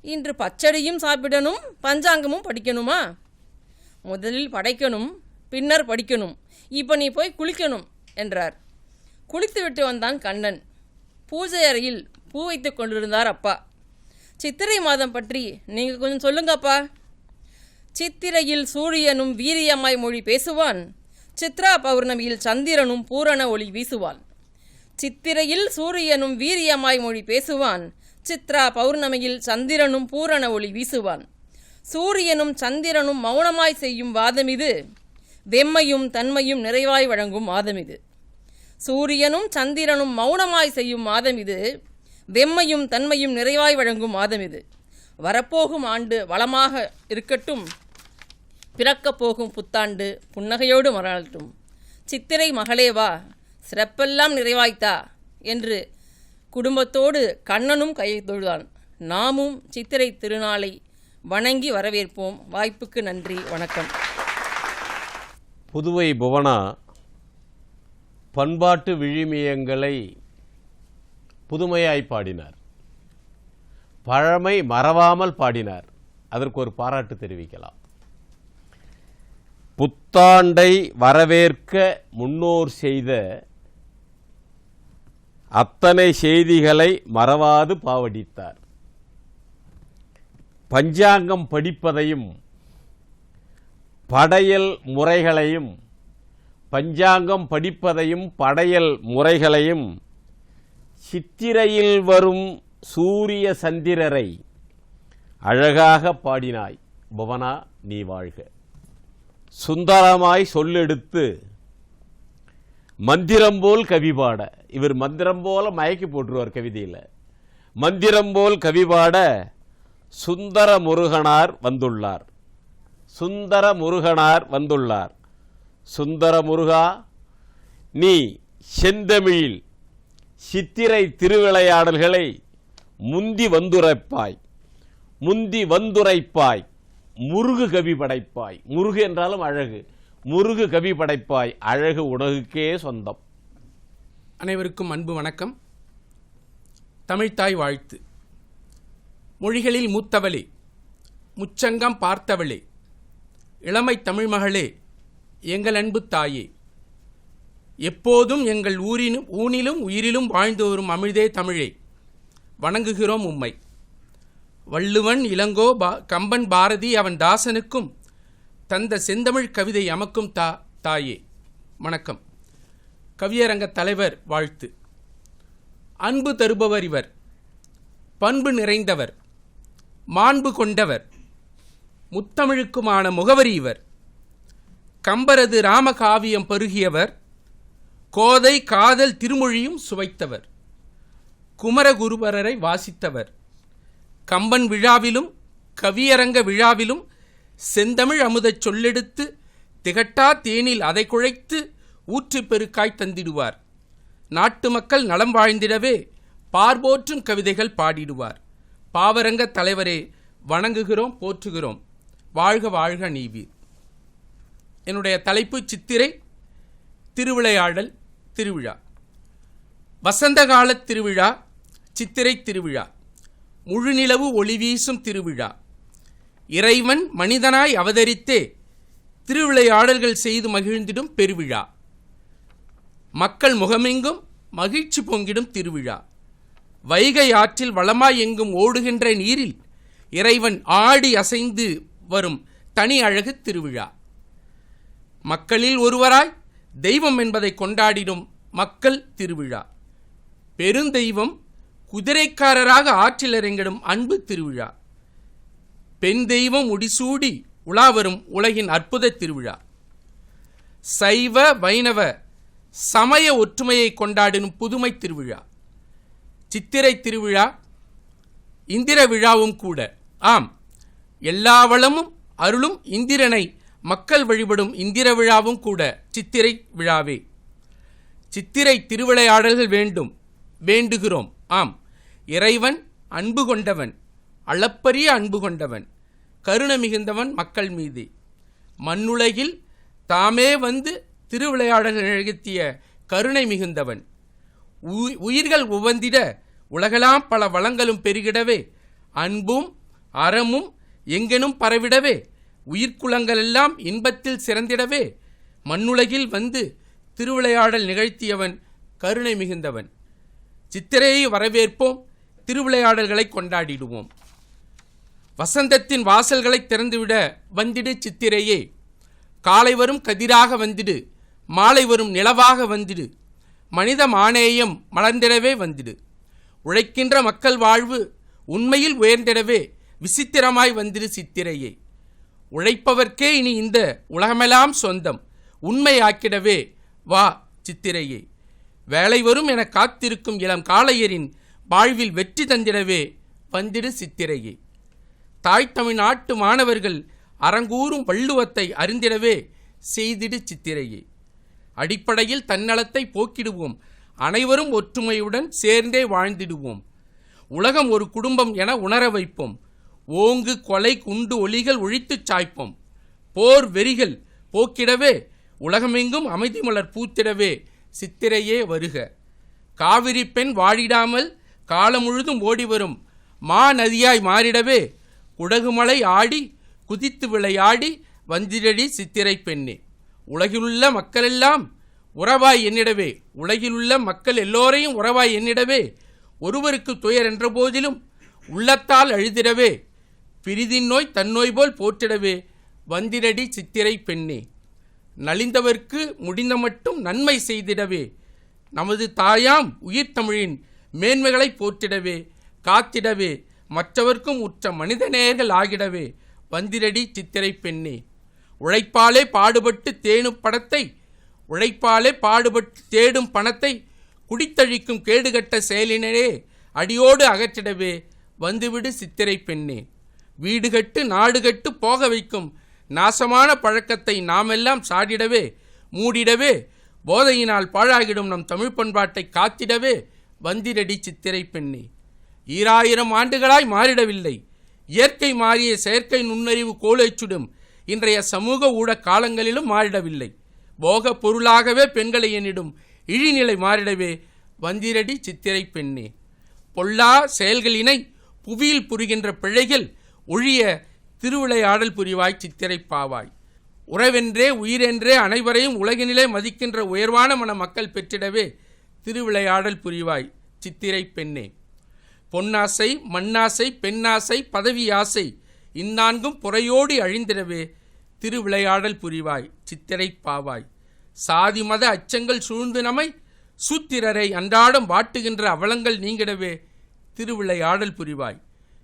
இன்று பச்சடியும் சாப்பிடணும், பஞ்சாங்கமும் படிக்கணுமா? முதலில் படைக்கணும், பின்னர் படிக்கணும். இப்போ நீ போய் குளிக்கணும் என்றார். குளித்துவிட்டு வந்தான் கண்ணன். பூஜை அறையில் பூ வைத்து கொண்டிருந்தார் அப்பா. சித்திரை மாதம் பற்றி நீங்கள் கொஞ்சம் சொல்லுங்கப்பா. சித்திரையில் சூரியனும் வீரியமாய் மொழி பேசுவான், சித்ரா பௌர்ணமியில் சந்திரனும் பூரண ஒளி வீசுவான். சித்திரையில் சூரியனும் வீரியமாய் மொழி பேசுவான், சித்ரா பௌர்ணமியில் சந்திரனும் பூரண ஒளி வீசுவான். சூரியனும் சந்திரனும் மௌனமாய் செய்யும் வாதமிது, வெம்மையும் தன்மையும் நிறைவாய் வழங்கும் மாதமிது. சூரியனும் சந்திரனும் மௌனமாய் செய்யும் மாதம் இது, வெம்மையும் தன்மையும் நிறைவாய் வழங்கும் மாதம் இது. வரப்போகும் ஆண்டு வளமாக இருக்கட்டும், பிறக்கப் போகும் புத்தாண்டு புன்னகையோடு மறக்கட்டும். சித்திரை மகளே வா, சிறப்பெல்லாம் நிறைவாய்த்தா என்று குடும்பத்தோடு கண்ணனும் கையை தொழுதான். நாமும் சித்திரை திருநாளை வணங்கி வரவேற்போம். வாய்ப்புக்கு நன்றி, வணக்கம். புதுவை புவனா பண்பாட்டு விழுமியங்களை புதுமையாய் பாடினார், பழமை மறவாமல் பாடினார். அதற்கு ஒரு பாராட்டு தெரிவிக்கலாம். புத்தாண்டை வரவேற்க முன்னோர் செய்த அத்தனை செய்திகளை மறவாது பாவடித்தார். பஞ்சாங்கம் படிப்பதையும் படையல் முறைகளையும் பஞ்சாங்கம் படிப்பதையும் படையல் முறைகளையும் சித்திரையில் வரும் சூரிய சந்திரரை அழகாக பாடினாய். புவனா, நீ வாழ்க. சுந்தரமாய் சொல்லெடுத்து மந்திரம் போல் கவி பாட, இவர் மந்திரம் போல மயக்கி போட்டுருவார் கவிதையில். மந்திரம் போல் கவி பாட சுந்தர முருகனார் வந்துள்ளார். சுந்தர முருகனார் வந்துள்ளார். சுந்தர முருகா, நீ செந்தமிழில் சித்திரை திருவிளையாடல்களை முந்தி வந்துரைப்பாய், முந்தி வந்துரைப்பாய், முருகு கவி படைப்பாய். முருகு என்றாலும் அழகு, முருகு கவி படைப்பாய். அழகு உலகுக்கே சொந்தம். அனைவருக்கும் அன்பு வணக்கம். தமிழ்த்தாய் வாழ்த்து. மொழிகளில் மூத்தவளே, முச்சங்கம் பார்த்தவளே, இளமை தமிழ் மகளே, எங்கள் அன்பு தாயே, எப்போதும் எங்கள் ஊனிலும் உயிரிலும் வாழ்ந்து வரும் அமிழ்தே தமிழே, வணங்குகிறோம் உம்மை. வள்ளுவன், இளங்கோ, கம்பன், பாரதி அவன் தாசனுக்கும் தந்த செந்தமிழ் கவிதை அமக்கும் தாயே வணக்கம். கவியரங்க தலைவர் வாழ்த்து. அன்பு தருபவர் இவர், பண்பு நிறைந்தவர், மாண்பு கொண்டவர், முத்தமிழுக்குமான முகவரி இவர். கம்பரது ராமகாவியம் பருகியவர், கோதை காதல் திருமொழியும் சுவைத்தவர், குமரகுருபரரை வாசித்தவர். கம்பன் விழாவிலும் கவியரங்க விழாவிலும் செந்தமிழ் அமுதச் சொல்லெடுத்து திகட்டா தேனில் அதை குழைத்து ஊற்று பெருக்காய் தந்திடுவார். நாட்டு மக்கள் நலம் வாழ்ந்திடவே பார்போற்றும் கவிதைகள் பாடிடுவார். பாவரங்க தலைவரே, வணங்குகிறோம், போற்றுகிறோம். வாழ்க வாழ்க நீவீர். என்னுடைய தலைப்பு சித்திரை திருவிளையாடல் திருவிழா. வசந்தகால திருவிழா, சித்திரை திருவிழா, முழுநிலவு ஒளி வீசும் திருவிழா. இறைவன் மனிதனாய் அவதரித்தே திருவிளையாடல்கள் செய்து மகிழ்ந்திடும் பெருவிழா. மக்கள் முகமெங்கும் மகிழ்ச்சி பொங்கிடும் திருவிழா. வைகை ஆற்றில் வளமாய் எங்கும் ஓடுகின்ற நீரில் இறைவன் ஆடி அசைந்து வரும் தனி அழகு திருவிழா. மக்களில் ஒருவராய் தெய்வம் என்பதை கொண்டாடிடும் மக்கள் திருவிழா. பெருந்தெய்வம் குதிரைக்காரராக ஆற்றில் இறங்கிடும் அன்பு திருவிழா. பெண் தெய்வம் உடிசூடி உலாவரும் உலகின் அற்புத திருவிழா. சைவ வைணவ சமய ஒற்றுமையை கொண்டாடிடும் புதுமை திருவிழா. சித்திரை திருவிழா இந்திர விழாவும் கூட. ஆம், எல்லா வளமும் அருளும் இந்திரனை மக்கள் வழிபடும் இந்திர விழாவும் கூட சித்திரை விழாவே. சித்திரை திருவிளையாடல்கள் வேண்டும், வேண்டுகிறோம். ஆம், இறைவன் அன்பு கொண்டவன், அளப்பரிய அன்பு கொண்டவன், கருணை மிகுந்தவன் மக்கள் மீது. மண்ணுலகில் தாமே வந்து திருவிளையாடல்கள் நிகழ்த்திய கருணை மிகுந்தவன். உயிர்கள் உவந்திட உலகெல்லாம் பல வளங்களும் பெருகிடவே, அன்பும் அறமும் எங்கெனும் பரவிடவே, உயிர்க்குலங்களெல்லாம் இன்பத்தில் சிறந்திடவே மண்ணுலகில் வந்து திருவிளையாடல் நிகழ்த்தியவன் கருணை மிகுந்தவன். சித்திரையை வரவேற்போம், திருவிளையாடல்களை கொண்டாடிடுவோம். வசந்தத்தின் வாசல்களை திறந்துவிட வந்திடு சித்திரையே. காலை வரும் கதிராக வந்திடு, மாலை வரும் நிலவாக வந்திடு, மனித மானேயம் மலர்ந்திடவே வந்திடு. உழைக்கின்ற மக்கள் வாழ்வு உண்மையில் உயர்ந்திடவே விசித்திரமாய் வந்திடு சித்திரையே. உழைப்பவர்க்கே இனி இந்த உலகமெல்லாம் சொந்தம், உண்மையாக்கிடவே வா சித்திரையே. வேலை வரும் என காத்திருக்கும் இளம் காளையரின் வாழ்வில் வெற்றி தந்திடவே வந்திடு சித்திரையே. தாய் தமிழ்நாட்டு மாணவர்கள் அரங்கூறும் வள்ளுவத்தை அறிந்திடவே செய்திடு சித்திரையே. அடிப்படையில் தன்னலத்தை போக்கிடுவோம், அனைவரும் ஒற்றுமையுடன் சேர்ந்தே வாழ்ந்திடுவோம். உலகம் ஒரு குடும்பம் என உணர வைப்போம். ஓங்கு கொலை குண்டு ஒளிகள் ஒழித்துச் சாய்ப்போம். போர் வெறிகள் போக்கிடவே உலகமெங்கும் அமைதி மலர் பூத்திடவே சித்திரையே வருக. காவிரி பெண் வாழிடாமல் காலம் முழுதும் ஓடிவரும் மா நதியாய் மாறிடவே குடகுமலை ஆடி குதித்து விளையாடி வந்திரடி சித்திரை பெண்ணே. உலகிலுள்ள மக்களெல்லாம் உறவாய் எண்ணிடவே, உலகிலுள்ள மக்கள் எல்லோரையும் உறவாய் எண்ணிடவே, ஒருவருக்கு துயர் என்ற போதிலும் உள்ளத்தால் அழுதிடவே, பிரிதின் நோய் தன்னோய் போல் போற்றிடவே வந்திரடி சித்திரை பெண்ணே. நலிந்தவர்க்கு முடிந்த மட்டும் நன்மை செய்திடவே, நமது தாயாம் உயிர் தமிழின் மேன்மைகளை போற்றிடவே காத்திடவே, மற்றவர்க்கும் உற்ற மனிதநேயர்கள் ஆகிடவே வந்திரடி சித்திரை பெண்ணே. உழைப்பாலே பாடுபட்டு தேடும் பணத்தை, உழைப்பாலே பாடுபட்டு தேடும் பணத்தை குடித்தழிக்கும் கேடுகட்ட செயலினரே அடியோடு அகற்றிடவே வந்துவிடு சித்திரை பெண்ணே. வீடு கட்டு நாடு கட்டு போக வைக்கும் நாசமான பழக்கத்தை நாமெல்லாம் சாடிடவே மூடிடவே, போதையினால் பாழாகிடும் நம் தமிழ் பண்பாட்டை காத்திடவே வந்திரடி சித்திரை பெண்ணே. 2000 ஆண்டுகளாய் மாறிடவில்லை, இயற்கை மாறிய செயற்கை நுண்ணறிவு கோலைச்சுடும் இன்றைய சமூக ஊடக காலங்களிலும் மாறிடவில்லை. போக பொருளாகவே பெண்களை எண்ணிடும் இழிநிலை மாறிடவே வந்திரடி சித்திரை பெண்ணே. பொல்லா செயல்களினை புவியில் புரிகின்ற பிழைகள் ஒழிய திருவிளையாடல் புரிவாய் சித்திரை பாவாய். உறவென்றே உயிரென்றே அனைவரையும் உலகினிலே மதிக்கின்ற உயர்வான மன மக்கள் பெற்றிடவே திருவிளையாடல் புரிவாய் சித்திரை பெண்ணே. பொன்னாசை மண்ணாசை பெண்ணாசை பதவி ஆசை இந்நான்கும் புறையோடி அழிந்திடவே திருவிளையாடல் புரிவாய் சித்திரை பாவாய். சாதி மத அச்சங்கள் சூழ்ந்து நம்மை சூத்திரரை அன்றாடம் வாட்டுகின்ற அவலங்கள் நீங்கிடவே திருவிளையாடல் புரிவாய்.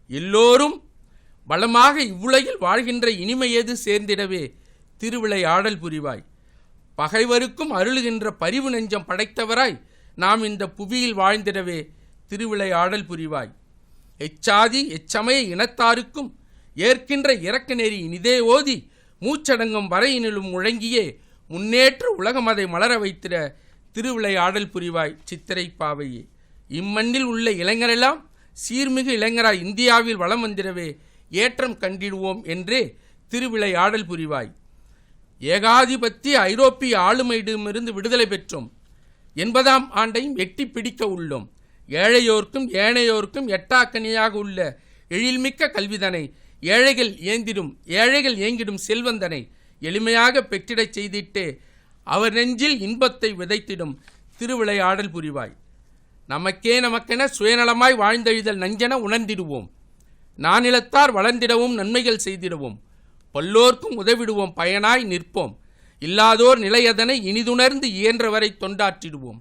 எல்லோரும் வளமாக இவ்வுலகில் வாழ்கின்ற இனிமையது சேர்ந்திடவே திருவிளையாடல் புரிவாய். பகைவருக்கும் அருளுகின்ற பரிவு நெஞ்சம் படைத்தவராய் நாம் இந்த புவியில் வாழ்ந்திடவே திருவிளையாடல் புரிவாய். எச்சாதி எச்சமய இனத்தாருக்கும் ஏற்கின்ற இறக்க நெறி இனிதே ஓதி மூச்சடங்கும் வரையினிலும் முழங்கியே முன்னேற்ற உலகம் அதை மலர வைத்திட திருவிளையாடல் புரிவாய் சித்திரை பாவையே. இம்மண்ணில் உள்ள இளைஞரெல்லாம் சீர்மிகு இளைஞராய் இந்தியாவில் வளம் வந்திடவே ஏற்றம் கண்டிடுவோம் என்றே திருவிளையாடல் புரிவாய். ஏகாதிபத்திய ஐரோப்பிய ஆளுமையிடமிருந்து விடுதலை பெற்றோம். 80ஆம் ஆண்டையும் எட்டி பிடிக்க உள்ளோம். ஏழையோர்க்கும் ஏனையோர்க்கும் எட்டாக்கனியாக உள்ள எழில்மிக்க கல்விதனை ஏழைகள் ஏங்கிடும் செல்வந்தனை எளிமையாக பெற்றிடச் செய்திட்டே அவர் நெஞ்சில் இன்பத்தை விதைத்திடும் திருவிளையாடல் புரிவாய். நமக்கென சுயநலமாய் வாழ்ந்தெழுதல் நஞ்சென உணர்ந்திடுவோம். நானிலத்தார் வளர்ந்திடவும் நன்மைகள் செய்திடுவோம். பல்லோர்க்கும் உதவிடுவோம், பயனாய் நிற்போம். இல்லாதோர் நிலையதனை இனிதுணர்ந்து இயன்றவரை தொண்டாற்றிடுவோம்.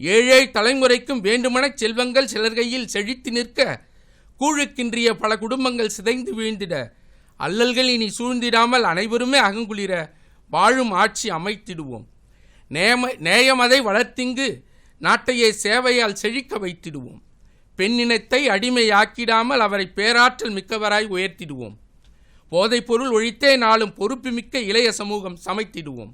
ஏழை தலைமுறைக்கும் வேண்டுமெனச் செல்வங்கள் சிலர் கையில் செழித்து நிற்க, கூழுக்கின்றிய பல குடும்பங்கள் சிதைந்து வீழ்ந்திட, அல்லல்கள் இனி சூழ்ந்திடாமல் அனைவருமே அகங்குளிர வாழும் ஆட்சி அமைத்திடுவோம். நேயமதை வளர்த்திங்கு நாட்டையே சேவையால் செழிக்க வைத்திடுவோம். பெண்ணினத்தை அடிமையாக்கிடாமல் அவரை பேராற்றல் மிக்கவராய் உயர்த்திடுவோம். போதைப்பொருள் ஒழித்தே நாளும் பொறுப்புமிக்க இளைய சமூகம் சமைத்திடுவோம்.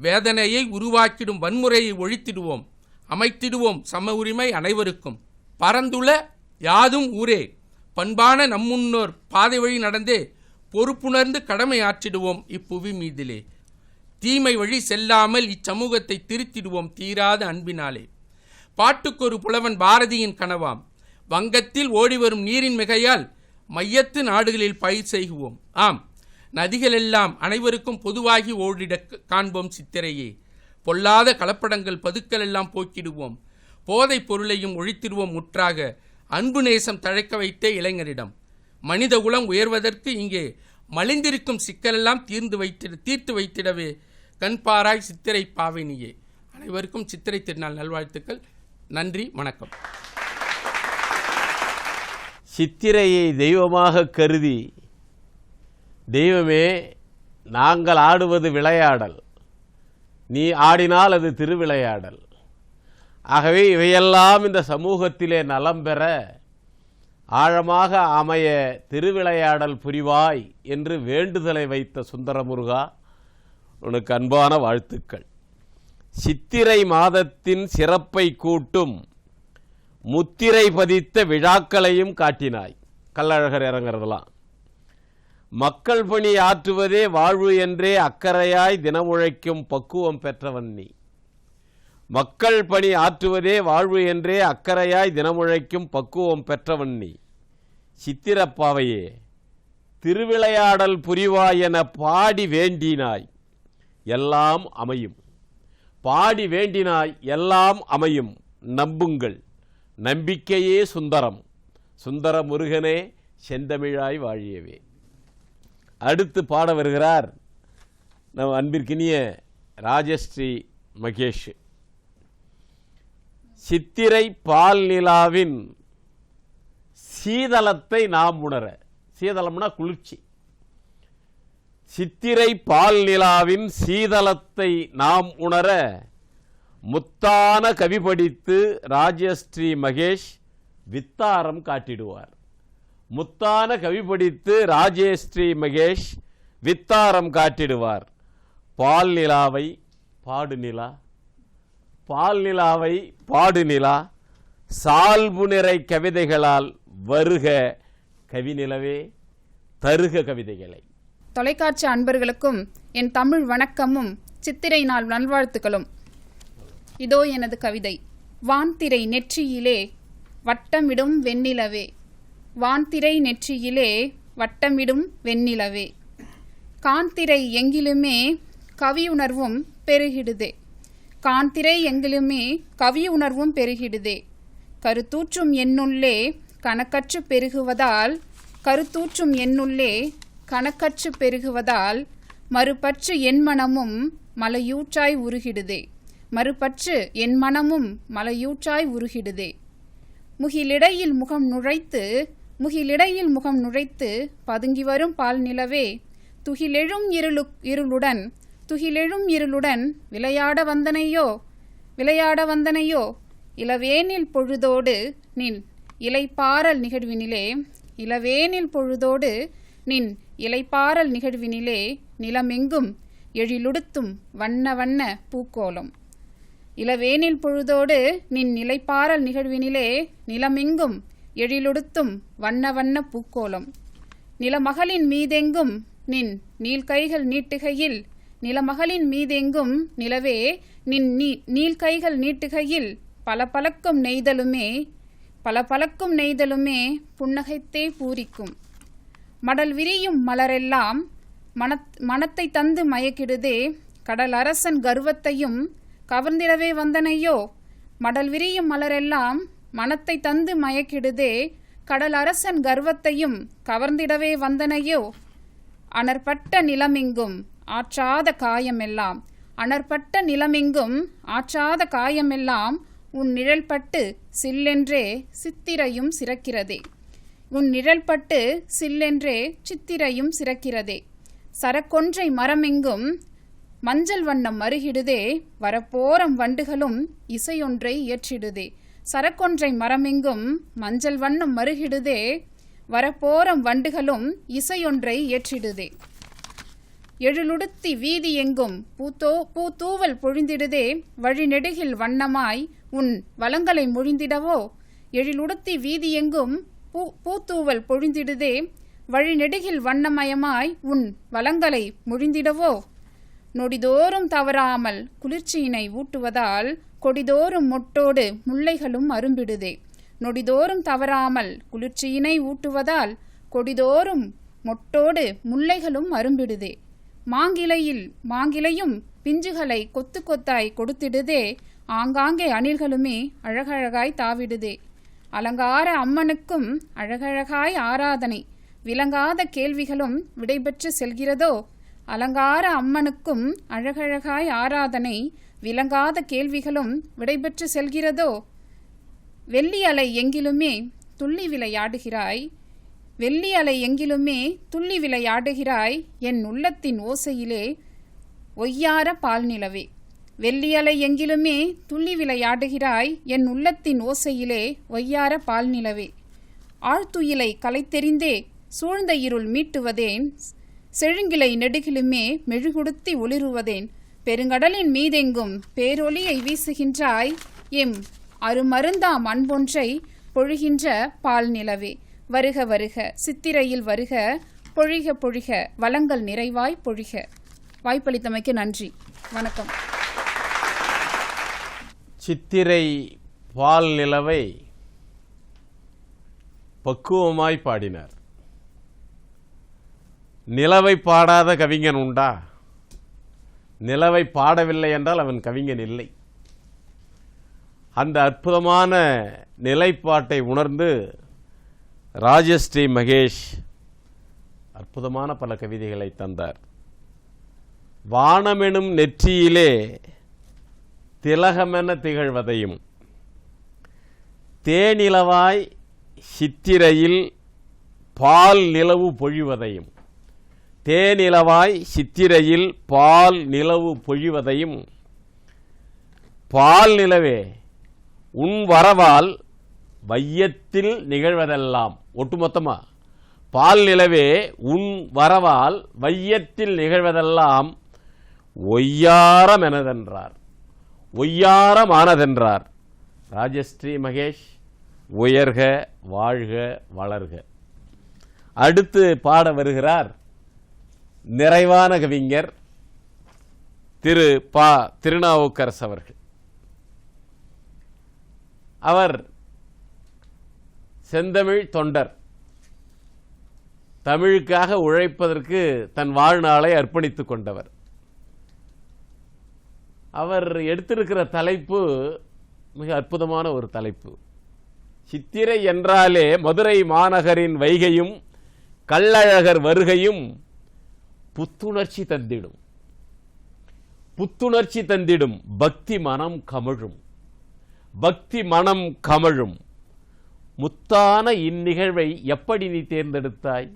வேதனையை உருவாக்கிடும் வன்முறையை ஒழித்திடுவோம். அமைத்திடுவோம் சம உரிமை அனைவருக்கும். பரந்துள யாதும் ஊரே பண்பான நம்முன்னோர் பாதை வழி நடந்தே பொறுப்புணர்ந்து கடமை ஆற்றிடுவோம் இப்புவி மீதிலே. தீமை வழி செல்லாமல் இச்சமூகத்தை திருத்திடுவோம் தீராத அன்பினாலே. பாட்டுக்கொரு புலவன் பாரதியின் கனவாம் வங்கத்தில் ஓடிவரும் நீரின் மிகையால் மையத்து நாடுகளில் பயிர் செய்குவோம். ஆம், நதிகளெல்லாம் அனைவருக்கும் பொதுவாகி ஓடிட காண்போம் சித்திரையே. பொல்லாத கலப்படங்கள் பதுக்கல் எல்லாம் போக்கிடுவோம். போதைப் பொருளையும் ஒழித்திடுவோம் முற்றாக. அன்பு நேசம் தழைக்க வைத்தே இளைஞரிடம். மனித குலம் உயர்வதற்கு இங்கே மலிந்திருக்கும் சிக்கலெல்லாம் தீர்த்து வைத்திடவே கண்பாராய் சித்திரை பாவினியே. அனைவருக்கும் சித்திரை திருநாள் நல்வாழ்த்துக்கள். நன்றி, வணக்கம். சித்திரையை தெய்வமாக கருதி, தெய்வமே நாங்கள் ஆடுவது விளையாடல், நீ ஆடினால் அது திருவிளையாடல். ஆகவே இவையெல்லாம் இந்த சமூகத்திலே நலம் பெற ஆழமாக அமைய திருவிளையாடல் புரிவாய் என்று வேண்டுதலை வைத்த சுந்தரமுருகா, உனக்கு அன்பான வாழ்த்துக்கள். சித்திரை மாதத்தின் சிறப்பை கூட்டும் முத்திரை பதித்த விழாக்களையும் காட்டினாய். கள்ளழகர் இறங்கிறதெல்லாம் மக்கள் பணி ஆற்றுவதே வாழ்வு என்றே அக்கறையாய் தினமுழைக்கும் பக்குவம் பெற்றவன் நீ. மக்கள் பணி ஆற்றுவதே வாழ்வு என்றே அக்கறையாய் தினமுழைக்கும் பக்குவம் பெற்றவன் நீ. சித்திரப்பாவையே, திருவிளையாடல் புரிவாய் என பாடி வேண்டினாய், எல்லாம் அமையும். பாடி வேண்டினாய், எல்லாம் அமையும். நம்புங்கள், நம்பிக்கையே சுந்தரம். சுந்தர முருகனே செந்தமிழாய் வாழியவே. அடுத்து பாட வருகிறார் நம் அன்பிற்கினிய ராஜஸ்ரீ மகேஷ். சித்திரை பால் நிலாவின் சீதளத்தை நாம் உணர. சீதளம்னா குளிர்ச்சி. சித்திரை பால் நிலாவின் சீதளத்தை நாம் உணர முத்தான கவி படித்து ராஜஸ்ரீ மகேஷ் வித்தாரம் காட்டிடுவார். முத்தான கவி படித்து ராஜஸ்ரீ மகேஷ் வித்தாரம் காட்டிடுவார். பால் நிலாவை பாடு நிலா, பால் நிலாவை பாடு நிலா, சால்பு நிறை கவிதைகளால் வருக கவிநிலவே, தருக கவிதைகளை. தொலைக்காட்சி அன்பர்களுக்கும் என் தமிழ் வணக்கமும் சித்திரை நாள் நல்வாழ்த்துக்களும். இதோ எனது கவிதை. வான்திரை நெற்றியிலே வட்டமிடும் வெண்ணிலவே, வான்திரை நெற்றியிலே வட்டமிடும் வெண்ணிலவே, கான்திரை எங்கிலுமே கவியுணர்வும் பெருகிடுதே, கான்திரை எங்கிலுமே கவியுணர்வும் பெருகிடுதே, கருத்தூற்றும் என்னுள்ளே கணக்கற்று பெருகுவதால், கருத்தூற்றும் என்னுள்ளே கணக்கற்று பெருகுவதால், மறுபற்று என் மனமும் மலையூற்றாய் உருகிடுதே, மறுபற்று என் மனமும் மலையூற்றாய் உருகிடுதே, முகிலிடையில் முகம் நுழைத்து, முகிலிடையில் முகம் நுழைத்து பதுங்கி வரும் பால் நிலவே, துகிலெழும் இருளுடன், துகிலெழும் இருளுடன் விளையாட வந்தனையோ, விளையாட வந்தனையோ, இளவேனில் பொழுதோடு நின் இலைப்பாறல் நிகழ்வினிலே, இளவேனில் பொழுதோடு நின் இலைப்பாறல் நிகழ்வினிலே, நிலமெங்கும் எழிலுடுத்தும் வண்ண வண்ண பூக்கோலம், இளவேனில் பொழுதோடு நின் இலைப்பாறல் நிகழ்வினிலே, நிலமெங்கும் எழிலுடுத்தும் வண்ண வண்ண பூக்கோலம், நிலமகளின் மீதெங்கும் நின் நீள்கைகள் நீட்டுகையில், நிலமகளின் மீதெங்கும் நிலவே நின் நீள்கைகள் நீட்டுகையில், பல பலக்கும் நெய்தலுமே, பல பலக்கும் நெய்தலுமே புன்னகைத்தே பூரிக்கும், மடல் விரியும் மலரெல்லாம் மனத்தை தந்து மயக்கிடுதே, கடல் அரசன் கர்வத்தையும் கவர்ந்திடவே வந்தனையோ, மடல் விரியும் மலரெல்லாம் மனத்தை தந்து மயக்கிடுதே, கடல் அரசன் கர்வத்தையும் கவர்ந்திடவே வந்தனையோ, அனற்பட்ட நிலமெங்கும் ஆற்றாத காயமெல்லாம், அனற்பட்ட நிலமெங்கும் ஆற்றாத காயமெல்லாம், உன் நிழல்பட்டு சில்லென்றே சித்திரையும் சிறக்கிறதே, உன் நிழல்பட்டு சில்லென்றே சித்திரையும் சிறக்கிறதே, சரக்கொன்றை மரமெங்கும் மஞ்சள் வண்ணம் மருகிடுதே, வரப்போரம் வண்டுகளும் இசையொன்றை இயற்றிடுதே, சரக்கொன்றை மரமெங்கும் மஞ்சள் வண்ணம் மருகிடுதே, வரப்போரம் வண்டுகளும் இசையொன்றை இயற்றிடுதே, எழிலுடுத்தி வீதி எங்கும் பூத்தூவல் பொழிந்திடுதே வழிநெடுகில் வண்ணமாய் உன் வளங்களை மொழிந்திடவோ. எழிலுடுத்தி வீதி எங்கும் பூத்தூவல் பொழிந்திடுதே வழிநெடுகில் வண்ணமயமாய் உன் வளங்களை மொழிந்திடவோ. நொடிதோறும் தவறாமல் குளிர்ச்சியினை ஊட்டுவதால் கொடிதோறும் மொட்டோடு முல்லைகளும் அரும்பிடுதே. நொடிதோறும் தவறாமல் குளிர்ச்சியினை ஊட்டுவதால் கொடிதோறும் மொட்டோடு முல்லைகளும் அரும்பிடுதே. மாங்கிளையும் பிஞ்சுகளை கொத்து கொத்தாய் கொடுத்திடுதே ஆங்காங்கே அணில்களுமே அழகழகாய் தாவிடுதே. அலங்கார அம்மனுக்கும் அழகழகாய் ஆராதனை விளங்காத கேள்விகளும் விடைபெற்று செல்கிறதோ. அலங்கார அம்மனுக்கும் அழகழகாய் ஆராதனை விளங்காத கேள்விகளும் விடைபெற்று செல்கிறதோ. வெள்ளி அலை எங்கிலுமே துள்ளி விளையாடுகிறாய் வெள்ளி அலை எங்கிலுமே துள்ளி விளையாடுகிறாய் என் உள்ளத்தின் ஓசையிலே ஒய்யார பால் நிலவே. வெள்ளி அலை எங்கிலுமே துள்ளி விளையாடுகிறாய் என் உள்ளத்தின் ஓசையிலே ஒய்யார பால் நிலவே. ஆழ்துயிலை கலைத்தெறிந்தே சூழ்ந்த இருள் மீட்டுவதேன் செழுங்கிளை நெடுகிலுமே மெழுகுடுத்தி ஒளிருவதேன். பெருங்கடலின் மீதெங்கும் பேரொலியை வீசுகின்றாய் எம் அருமருந்தாம் அன்பொன்றை பொழிகின்ற பால் நிலவே. வருக வருக சித்திரையில் வருக பொழிக பொழிக வளங்கள் நிறைவாய் பொழிக. வாய்ப்பளித்தமைக்கு நன்றி. வணக்கம். சித்திரை பால் நிலவை பக்குவமாய் பாடினார். நிலவை பாடாத கவிஞன் உண்டா? நிலவை பாடவில்லை என்றால் அவன் கவிஞன் இல்லை. அந்த அற்புதமான நிலைப்பாட்டை உணர்ந்து ராஜஸ்ரீ மகேஷ் அற்புதமான பல கவிதைகளை தந்தார். வானமெனும் நெற்றியிலே திலகமென திகழ்வதையும் தேனிலவாய் சித்திரையில் பால் நிலவு பொழிவதையும் தேனிலவாய் சித்திரையில் பால் நிலவு பொழிவதையும் பால் நிலவே உன் வரவால் வையத்தில் நிகழ்வதெல்லாம் ஒட்டுமொத்தமா பால் நிலவே உன் வரவால் வையத்தில் நிகழ்வதெல்லாம் ஒய்யாரமெனதென்றார் ஒய்யாரமானதென்றார். ராஜஸ்ரீ மகேஷ் உயர்க வாழ்க வளர்க. அடுத்து பாட வருகிறார் நிறைவான கவிஞர் திரு ப. திருநாவுக்கரசு அவர்கள். அவர் செந்தமிழ் தொண்டர். தமிழுக்காக உழைப்பதற்கு தன் வாழ்நாளை அர்ப்பணித்துக் கொண்டவர். அவர் எடுத்திருக்கிற தலைப்பு மிக அற்புதமான ஒரு தலைப்பு. சித்திரை என்றாலே மதுரை மாநகரின் வைகையும் கள்ளழகர் வருகையும் புத்துணர்ச்சி தந்திடும். புத்துணர்ச்சி தந்திடும். பக்தி மனம் கமழும். பக்தி மனம் கமழும். முத்தான இந்நிகழ்வை எப்படி நீ தேர்ந்தெடுத்தாய்?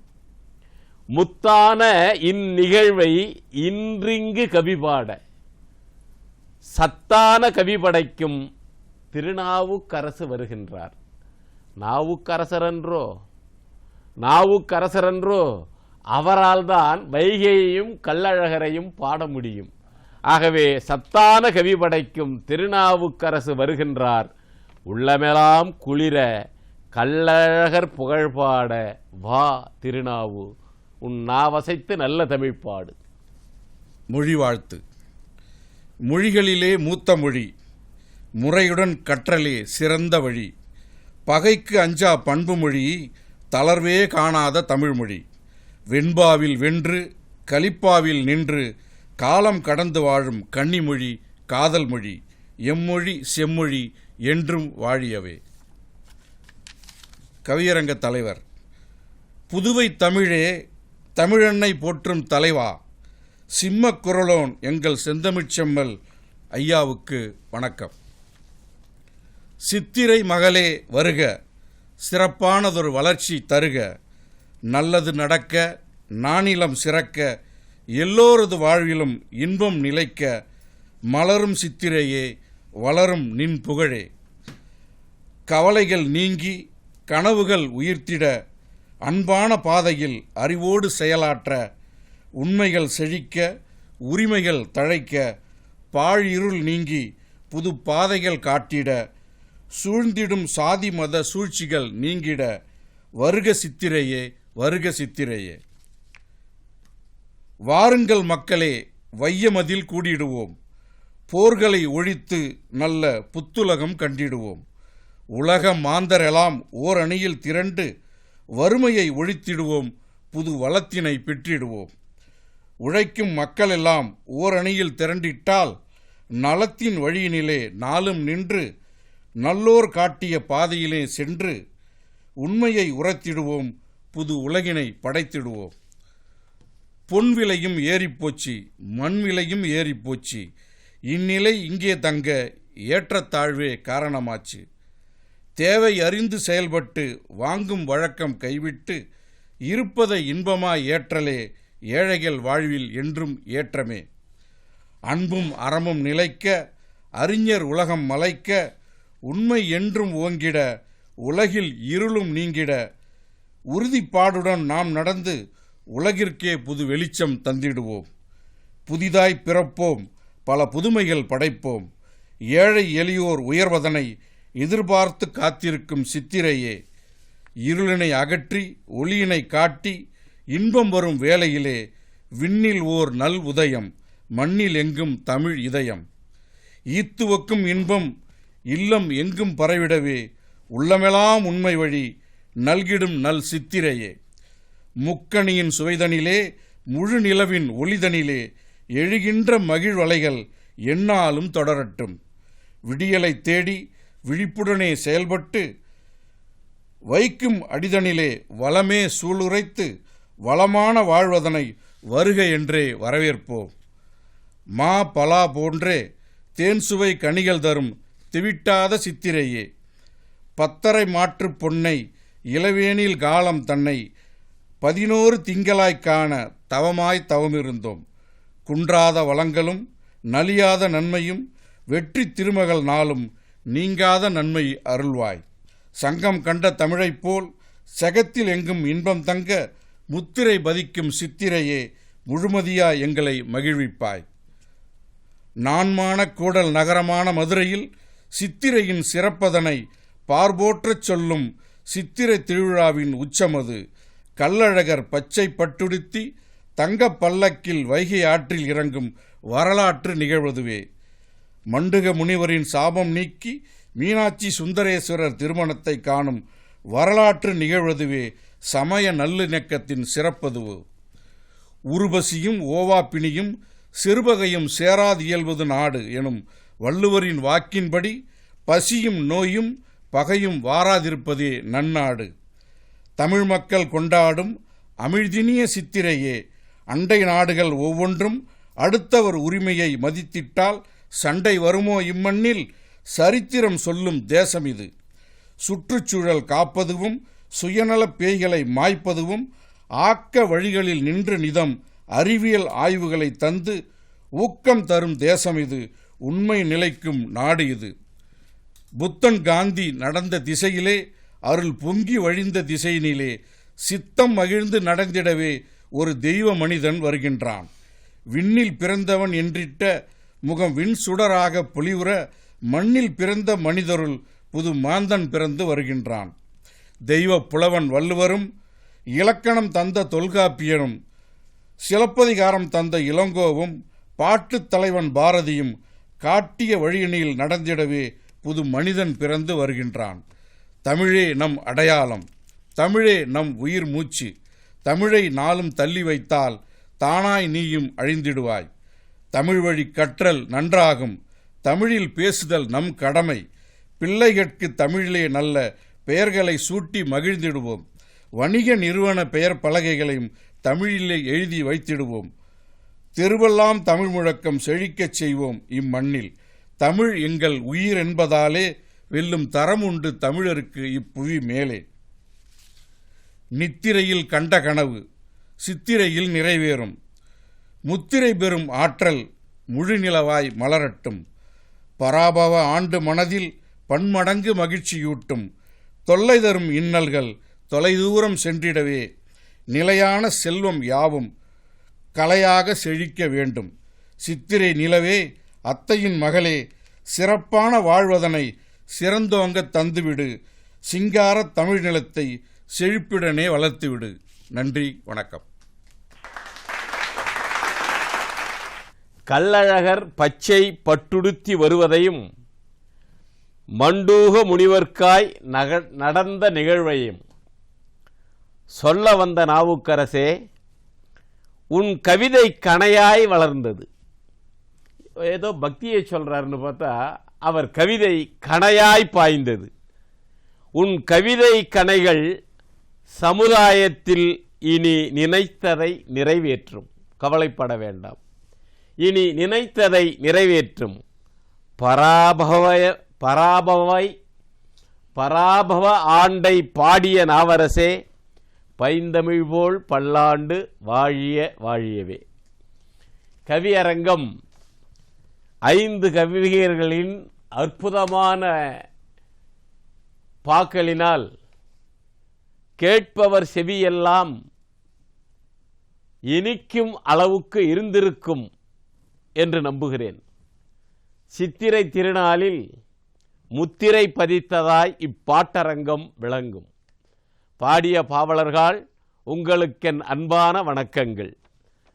முத்தான இந்நிகழ்வை இன்றிங்கு கவிபாட சத்தான கவி படைக்கும் திருநாவுக்கரசு வருகின்றார். நாவுக்கரசரன்றோ அவரால் தான் வைகையையும் கள்ளழகரையும் பாட முடியும். ஆகவே சத்தான கவி படைக்கும் திருநாவுக்கரசு வருகின்றார். உள்ளமெல்லாம் குளிர கள்ளழகர் புகழ்பாட வா திருநாவு உன் நாவசைத்து நல்ல தமிழ் பாடு. மொழி வாழ்த்து. மொழிகளிலே மூத்த மொழி முறையுடன் கற்றலே சிறந்த வழி. பகைக்கு அஞ்சா பண்பு மொழி தளர்வே காணாத தமிழ்மொழி. வெண்பாவில் வென்று கலிப்பாவில் நின்று காலம் கடந்து வாழும் கன்னிமொழி காதல் மொழி. எம்மொழி செம்மொழி என்றும் வாழியவே. கவியரங்க தலைவர். புதுவை தமிழே தமிழன்னை போற்றும் தலைவா, சிம்மக் குரலோன் எங்கள் செந்தமிழ்ச்செம்மல் ஐயாவுக்கு வணக்கம். சித்திரை மகளே வருக, சிறப்பானதொரு வளர்ச்சி தருக. நல்லது நடக்க நானிலம் சிறக்க, எல்லோரது வாழ்விலும் இன்பம் நிலைக்க. மலரும் சித்திரையே வளரும் நின் புகழே. கவலைகள் நீங்கி கனவுகள் உயிர்த்திட, அன்பான பாதையில் அறிவோடு செயலாற்ற, உண்மைகள் செழிக்க, உரிமைகள் தழைக்க, பாழிருள் நீங்கி புது பாதைகள் காட்டிட, சூழ்ந்திடும் சாதி மத சூழ்ச்சிகள் நீங்கிட, வருக சித்திரையே, வருக சித்திரையே. வாருங்கள் மக்களே, வையமதில் கூடிடுவோம், போர்களை ஒழித்து நல்ல புத்துலகம் கண்டிடுவோம். உலக மாந்தரெல்லாம் ஓர் அணியில் திரண்டு வறுமையை ஒழித்திடுவோம், புது வளத்தினை பெற்றிடுவோம். உழைக்கும் மக்களெல்லாம் ஓர் அணியில் திரண்டிட்டால் நலத்தின் வழியினிலே நாளும் நின்று நல்லோர் காட்டிய பாதையிலே சென்று உண்மையை உரைத்திடுவோம், புது உலகினை படைத்திடுவோம். பொன் விலையும் ஏறிப்போச்சு, மண் விலையும் ஏறிப்போச்சு, இந்நிலை இங்கே தங்க ஏற்றத்தாழ்வே காரணமாச்சு. தேவை அறிந்து செயல்பட்டு வாங்கும் வழக்கம் கைவிட்டு இருப்பதை இன்பமாய் ஏற்றலே ஏழைகள் வாழ்வில் என்றும் ஏற்றமே. அன்பும் அறமும் நிலைக்க, அறிஞர் உலகம் மலைக்க, உண்மை என்றும் ஓங்கிட, உலகில் இருளும் நீங்கிட, உறுதிப்பாடுடன் நாம் நடந்து உலகிற்கே புது வெளிச்சம் தந்திடுவோம். புதிதாய் பிறப்போம், பல புதுமைகள் படைப்போம். ஏழை எளியோர் உயர்வதனை எதிர்பார்த்து காத்திருக்கும் சித்திரையே, இருளினை அகற்றி ஒளியினை காட்டி இன்பம் வரும் வேளையிலே விண்ணில் ஓர் நல் உதயம், மண்ணில் எங்கும் தமிழ் இதயம். ஈத்துவக்கும் இன்பம் இல்லம் எங்கும் பரவிடவே, உள்ளமெல்லாம் உண்மை வழி நல்கிடும் நல் சித்திரையே. முக்கணியின் சுவைதனிலே, முழு நிலவின் ஒளிதனிலே எழுகின்ற மகிழ்வலைகள் எந்நாளும் தொடரட்டும். விடியலை தேடி விழிப்புடனே செயல்பட்டு வைக்கும் அடிதனிலே வளமே சூளுரைத்து வளமான வாழ்வதனை வருக என்றே வரவேற்போம். மா பலா போன்றே தேன் சுவை கனிகள் தரும் திவிட்டாத சித்திரையே, பத்தரை மாற்று பொன்னை இளவேனில் காலம் தன்னை 11 திங்களாய்க் காண தவமாய் தவமிருந்தோம். குன்றாத வளங்களும் நலியாத நன்மையும் வெற்றி திருமகள் நாளும் நீங்காத நன்மை அருள்வாய். சங்கம் கண்ட தமிழைப் போல் செகத்தில் எங்கும் இன்பம் தங்க முத்திரை பதிக்கும் சித்திரையே, முழுமதியா எங்களை மகிழ்விப்பாய். நான்மான கூடல் நகரமான மதுரையில் சித்திரையின் சிறப்பதனை பார்போற்றச் சொல்லும் சித்திரை திருவிழாவின் உச்சமது. கள்ளழகர் பச்சை பட்டுடுத்தி தங்கப் பல்லக்கில் வைகை ஆற்றில் இறங்கும் வரலாற்று நிகழ்வதுவே. மண்டுக முனிவரின் சாபம் நீக்கி மீனாட்சி சுந்தரேஸ்வரர் திருமணத்தை காணும் வரலாற்று நிகழ்வதுவே சமய நல்லிணக்கத்தின் சிறப்பதுவு. உருபசியும் ஓவாப்பினியும் சிறுபகையும் சேராது இயல்வது நாடு எனும் வள்ளுவரின் வாக்கின்படி பசியும் நோயும் பகையும் வாராதிருப்பதே நன்னாடு. தமிழ் மக்கள் கொண்டாடும் அமிழ்தினிய சித்திரையே, அண்டை நாடுகள் ஒவ்வொன்றும் அடுத்தவர் உரிமையை மதித்திட்டால் சண்டை வருமோ இம்மண்ணில் சரித்திரம் சொல்லும் தேசம் இது. சுற்றுச்சூழல் காப்பதுவும் சுயநலப் பேய்களை மாய்ப்பதுவும் ஆக்க வழிகளில் நின்று நிதம் அறிவியல் ஆய்வுகளை தந்து ஊக்கம் தரும் தேசம் இது. உண்மை நிலைக்கும் நாடு இது. புத்தன் காந்தி நடந்த திசையிலே அருள் பொங்கி வழிந்த திசையினிலே சித்தம் மகிழ்ந்து நடந்திடவே ஒரு தெய்வ மனிதன் வருகின்றான். விண்ணில் பிறந்தவன் என்றிட்ட முகம் விண் சுடராக பொலிவுற மண்ணில் பிறந்த மனிதருள் புது மாந்தன் பிறந்து வருகின்றான். தெய்வ புலவன் வள்ளுவரும் இலக்கணம் தந்த தொல்காப்பியனும் சிலப்பதிகாரம் தந்த இளங்கோவும் பாட்டுத் தலைவன் பாரதியும் காட்டிய வழியினில் நடந்திடவே புது மனிதன் பிறந்து வருகின்றான். தமிழே நம் அடையாளம், தமிழே நம் உயிர் மூச்சு. தமிழை நாளும் தள்ளி வைத்தால் தானாய் நீயும் அழிந்திடுவாய். தமிழ் வழி கற்றல் நன்றாகும், தமிழில் பேசுதல் நம் கடமை. பிள்ளைகட்கு தமிழிலே நல்ல பெயர்களை சூட்டி மகிழ்ந்திடுவோம். வணிக நிறுவன பெயர் பலகைகளையும் தமிழிலே எழுதி வைத்திடுவோம். தெருவெல்லாம் தமிழ் முழக்கம் செழிக்கச் செய்வோம் இம்மண்ணில். தமிழ் எங்கள் உயிர் என்பதாலே வெல்லும் தரம் உண்டு தமிழருக்கு இப்புவி மேலே. நித்திரையில் கண்ட கனவு சித்திரையில் நிறைவேறும். முத்திரை பெறும் ஆற்றல் முழுநிலவாய் மலரட்டும். பராபவ ஆண்டு மனதில் பன்மடங்கு மகிழ்ச்சியூட்டும். தொல்லை தரும் இன்னல்கள் தொலைதூரம் சென்றிடவே நிலையான செல்வம் யாவும் கலையாக செழிக்க வேண்டும். சித்திரை நிலவே, அத்தையின் மகளே, சிறப்பான வாழ்வதனை சிறந்தோங்க தந்துவிடு. சிங்கார தமிழ் நிலத்தை செழிப்புடனே வளர்த்துவிடு. நன்றி, வணக்கம். கள்ளழகர் பச்சை பட்டுடுத்தி வருவதையும் மண்டூக முனிவர்க்காய் நடந்த நிகழ்வையும் சொல்ல வந்த நாவுக்கரசே, உன் கவிதை கணையாய் வளர்ந்தது. ஏதோ பக்தியை சொல்றாருன்னு பார்த்தா அவர் கவிதை கணையாய் பாய்ந்தது. உன் கவிதை கணைகள் சமுதாயத்தில் இனி நினைத்ததை நிறைவேற்றும். கவலைப்பட வேண்டாம், இனி நினைத்ததை நிறைவேற்றும். பராபவ ஆண்டை பாடிய நாவரசே, பைந்தமிழ் போல் பல்லாண்டு வாழிய வாழியவே. கவியரங்கம் 5 கவிஞர்களின் அற்புதமான பாக்களினால் கேட்பவர் செவியெல்லாம் இனிக்கும் அளவுக்கு இருந்திருக்கும் என்று நம்புகிறேன். சித்திரை திருநாளில் முத்திரை பதித்ததாய் இப்பாட்டரங்கம் விளங்கும். பாடிய பாவலர்கள் உங்களுக்கென் அன்பான வணக்கங்கள்.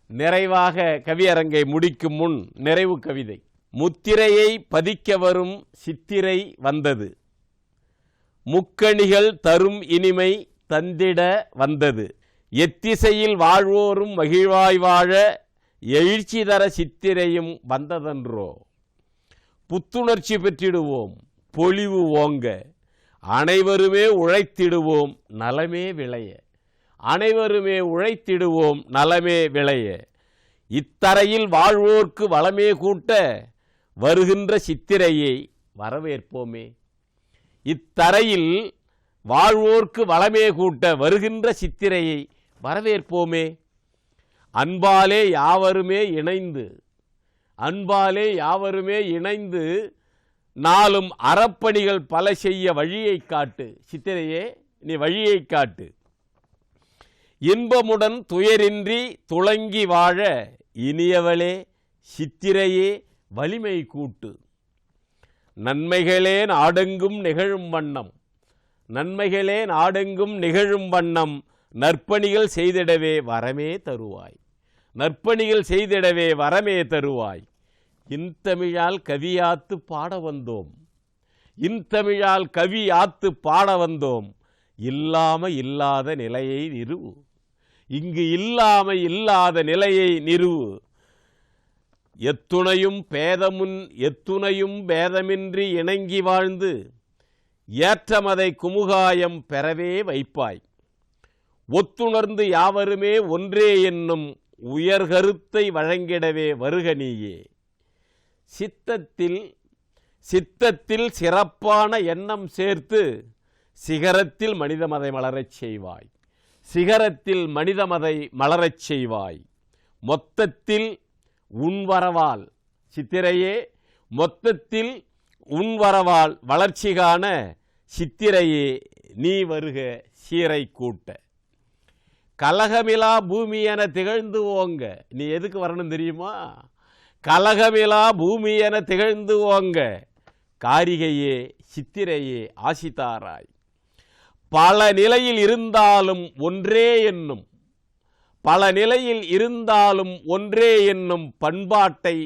நிறைவாக கவியரங்கை முடிக்கும் முன் நிறைவு கவிதை. முத்திரையை பதிக்க வரும் சித்திரை வந்தது, முக்கணிகள் தரும் இனிமை தந்திட வந்தது. எத்திசையில் வாழ்வோரும் மகிழ்வாய் வாழ எழுச்சி தர சித்திரையும் வந்ததன்றோ. புத்துணர்ச்சி பெற்றிடுவோம், பொலிவு ஓங்க, அனைவருமே உழைத்திடுவோம் நலமே விளைய. அனைவருமே உழைத்திடுவோம் நலமே விளைய. இத்தரையில் வாழ்வோர்க்கு வளமே கூட்ட வருகின்ற சித்திரையை வரவேற்போமே. இத்தரையில் வாழ்வோர்க்கு வளமே கூட்ட வருகின்ற சித்திரையை வரவேற்போமே. அன்பாலே யாவருமே இணைந்து நாளும் அறப்பணிகள் பல செய்ய வழியை காட்டு. சித்திரையே, நீ வழியை காட்டு. இன்பமுடன் துயரின்றி துளங்கி வாழ இனியவளே சித்திரையே வலிமை கூட்டு. நன்மைகளே நாடெங்கும் நிகழும் வண்ணம் நற்பணிகள் செய்திடவே வரமே தருவாய். இன்தமிழால் கவியாத்து பாட வந்தோம். இல்லாத நிலையை நிறுவு. இங்கு இல்லாத நிலையை நிறுவு. எத்துணையும் பேதமின்றி இணங்கி வாழ்ந்து ஏற்றமதை குமுகாயம் பெறவே வைப்பாய். ஒத்துணர்ந்து யாவருமே ஒன்றே என்னும் உயர்கருத்தை வழங்கிடவே வருக நீயே. சித்தத்தில் சிறப்பான எண்ணம் சேர்த்து சிகரத்தில் மனிதமதை மலரச் செய்வாய். மொத்தத்தில் உன்வரவால் சித்திரையே, மொத்தத்தில் உன்வரவால் வளர்ச்சி காண சித்திரையே நீ வருக சீரை கூட்ட. கலகமிலா பூமி என திகழ்ந்து ஓங்க. நீ எதுக்கு வரணும் தெரியுமா? கலகமிலா பூமி என திகழ்ந்து ஓங்க. காரிகையே சித்திரையே ஆசிதாராய். பல நிலையில் இருந்தாலும் ஒன்றே என்னும் பண்பாட்டை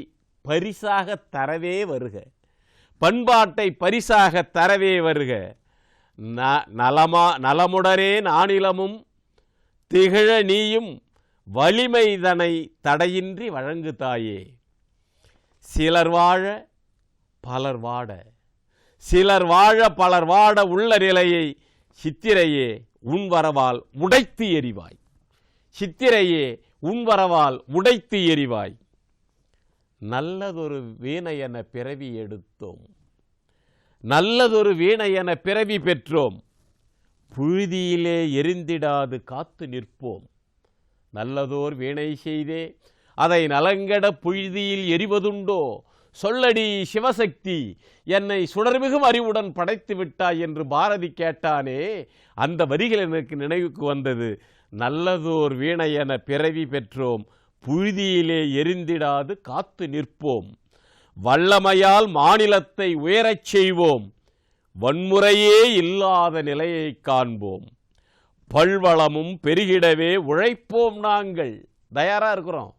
பரிசாக தரவே வருக. நலமுடனே நானிலமும் திகழ நீயும் வலிமைதனை தடையின்றி வழங்கு தாயே. சிலர் வாழ பலர் வாட உள்ள நிலையை சித்திரையே உன்வரவால் உடைத்து எறிவாய். நல்லதொரு வீணை என பிறவி பெற்றோம். புழுதியிலே எரிந்திடாது காத்து நிற்போம். நல்லதோர் வீணை செய்தே அதை நலங்கட புழுதியில் எரிவதுண்டோ. சொல்லடி சிவசக்தி, என்னை சுடர்மிகும் அறிவுடன் படைத்து விட்டாய் என்று பாரதி கேட்டானே. அந்த வரிகள் எனக்கு நினைவுக்கு வந்தது. நல்லதோர் வீணை என பிறவி பெற்றோம், புழுதியிலே எரிந்திடாது காத்து நிற்போம். வல்லமையால் மாநிலத்தை உயரச் செய்வோம். வன்முறையே இல்லாத நிலையை காண்போம். பல்வளமும் பெருகிடவே உழைப்போம். நாங்கள் தயாரா இருக்கிறோம்.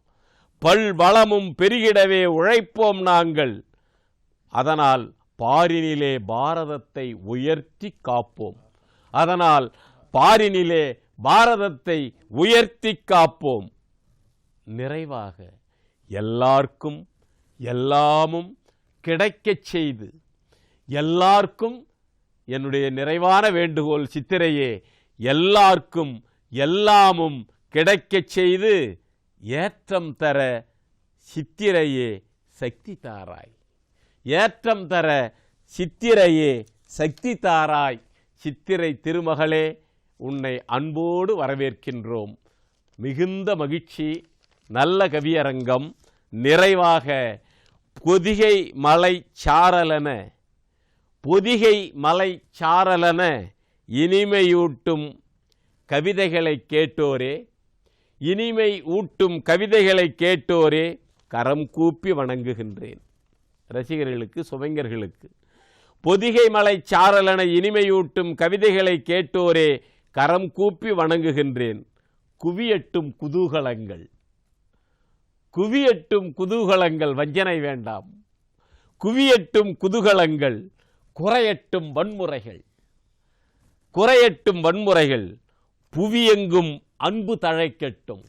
பல்வளமும் பெருகிடவே உழைப்போம் நாங்கள். அதனால் பாரினிலே பாரதத்தை உயர்த்தி காப்போம். அதனால் பாரினிலே பாரதத்தை உயர்த்தி காப்போம். நிறைவாக எல்லாருக்கும் எல்லாமும் கிடைக்கச் செய்து, எல்லாருக்கும் என்னுடைய நிறைவான வேண்டுகோள் சித்திரையே, எல்லாருக்கும் எல்லாமும் கிடைக்கச் செய்து ஏற்றம் தர சித்திரையே சக்தி தாராய். ஏற்றம் தர சித்திரையே சக்தி தாராய். சித்திரை திருமகளே, உன்னை அன்போடு வரவேற்கின்றோம். மிகுந்த மகிழ்ச்சி. நல்ல கவியரங்கம். நிறைவாக பொதிகை மலை சாரலன, பொதிகை மலை சாரலன இனிமையூட்டும் கவிதைகளை கேட்டோரே, இனிமை ஊட்டும் கவிதைகளை கேட்டோரே கரம் கூப்பி வணங்குகின்றேன். ரசிகர்களுக்கு, சுவைஞர்களுக்கு பொதிகை மலை சாரலன இனிமையூட்டும் கவிதைகளை கேட்டோரே கரம் கூப்பி வணங்குகின்றேன். குவியட்டும் குதூகலங்கள், குவியட்டும் குதூகலங்கள், வஞ்சனை வேண்டாம். குவியட்டும் குதூகலங்கள், குறையட்டும் வன்முறைகள், குறையட்டும் வன்முறைகள். புவியெங்கும் அன்பு தழைக்கட்டும்,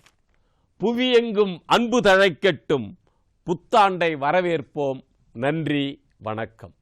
புவியெங்கும் அன்பு தழைக்கட்டும். புத்தாண்டை வரவேற்போம். நன்றி, வணக்கம்.